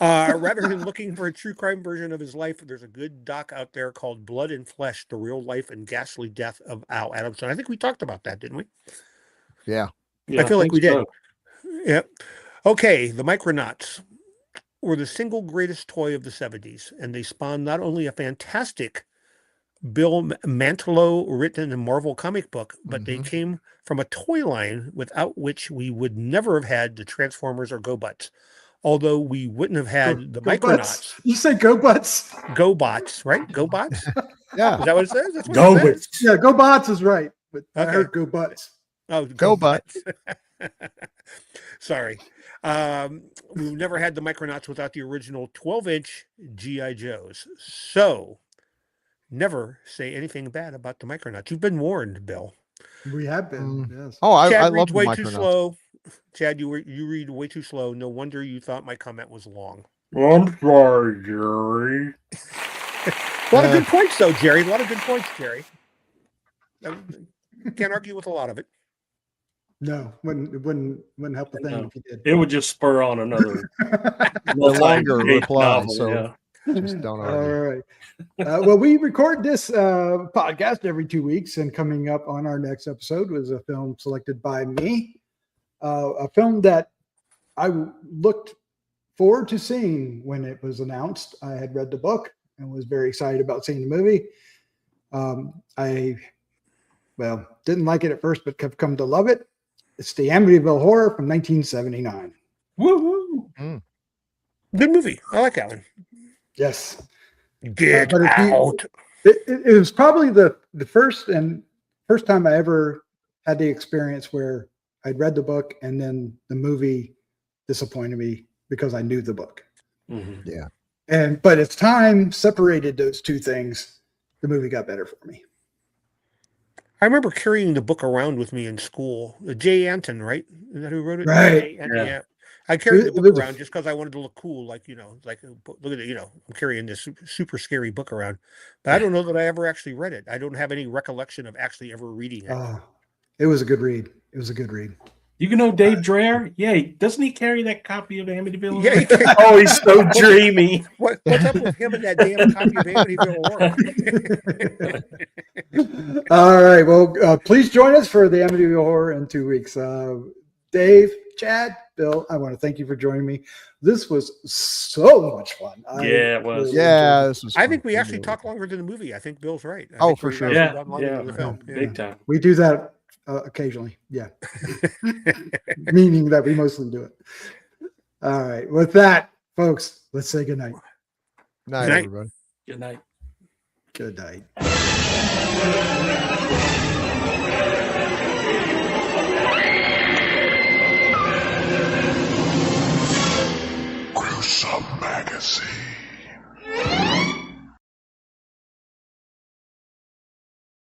Rather than looking for a true crime version of his life, there's a good doc out there called Blood and Flesh, The Real Life and Ghastly Death of Al Adamson. I think we talked about that, didn't we? Yeah. I feel like we did. so. Yep. Okay, the Micronauts were the single greatest toy of the 70s, and they spawned not only a fantastic Bill Mantlo written Marvel comic book, but they came from a toy line without which we would never have had the Transformers or GoBots. Although we wouldn't have had the Micronauts. You said GoBots? GoBots, right? GoBots? Yeah. Is that what it says? That's what Go it says? with. Yeah, GoBots is right. But I Okay. heard GoButts. Oh, Go Butts. Sorry. We've never had the Micronauts without the original 12-inch G.I. Joes. So never say anything bad about the Micronauts. You've been warned, Bill. We have been. Yes. Oh, I Chad love reads the way too Micronauts. slow. Chad, you read way too slow. No wonder you thought my comment was long. I'm sorry, Jerry. A lot of good points, though, Jerry. A lot of good points, Jerry. Can't argue with a lot of it. No, wouldn't help the thing No. if you did. It would just spur on another longer multi-page reply, novel, so- yeah. Just don't All argue. right. Well, we record this podcast every 2 weeks, and coming up on our next episode was a film selected by me, a film that I looked forward to seeing when it was announced. I had read the book and was very excited about seeing the movie. I didn't like it at first, but have come to love it. It's the Amityville Horror from 1979. Woo-hoo. Good movie. I like that one. Yes. Get But out. It was probably the first time I ever had the experience where I'd read the book and then the movie disappointed me because I knew the book. Mhm. But as time separated those two things, the movie got better for me. I remember carrying the book around with me in school. Jay Anton, right? Is that who wrote it? Right. Jay Anton, Yeah. yeah. I carried the It book was a- around just because I wanted to look cool. Like, look at it, I'm carrying this super scary book around. But I don't know that I ever actually read it. I don't have any recollection of actually ever reading it. It was a good read. It was a good read. You know Dave Dreher? Yeah, doesn't he carry that copy of Amityville? Yeah, he can- Oh, he's so dreamy. What's up with him and that damn copy of Amityville Horror? All right. Well, please join us for the Amityville Horror in 2 weeks. Dave, Chad, Bill, I want to thank you for joining me. This was so much fun. Yeah, it was. Yeah, this was I fun. think we actually talked longer than the movie. I think Bill's right. Oh, think for we've sure. actually Yeah, gone longer than the film. Yeah. big time. We do that occasionally. Yeah. Meaning that we mostly do it. All right. With that, folks, let's say good night. Night, Good night. everybody. Good night. Good night.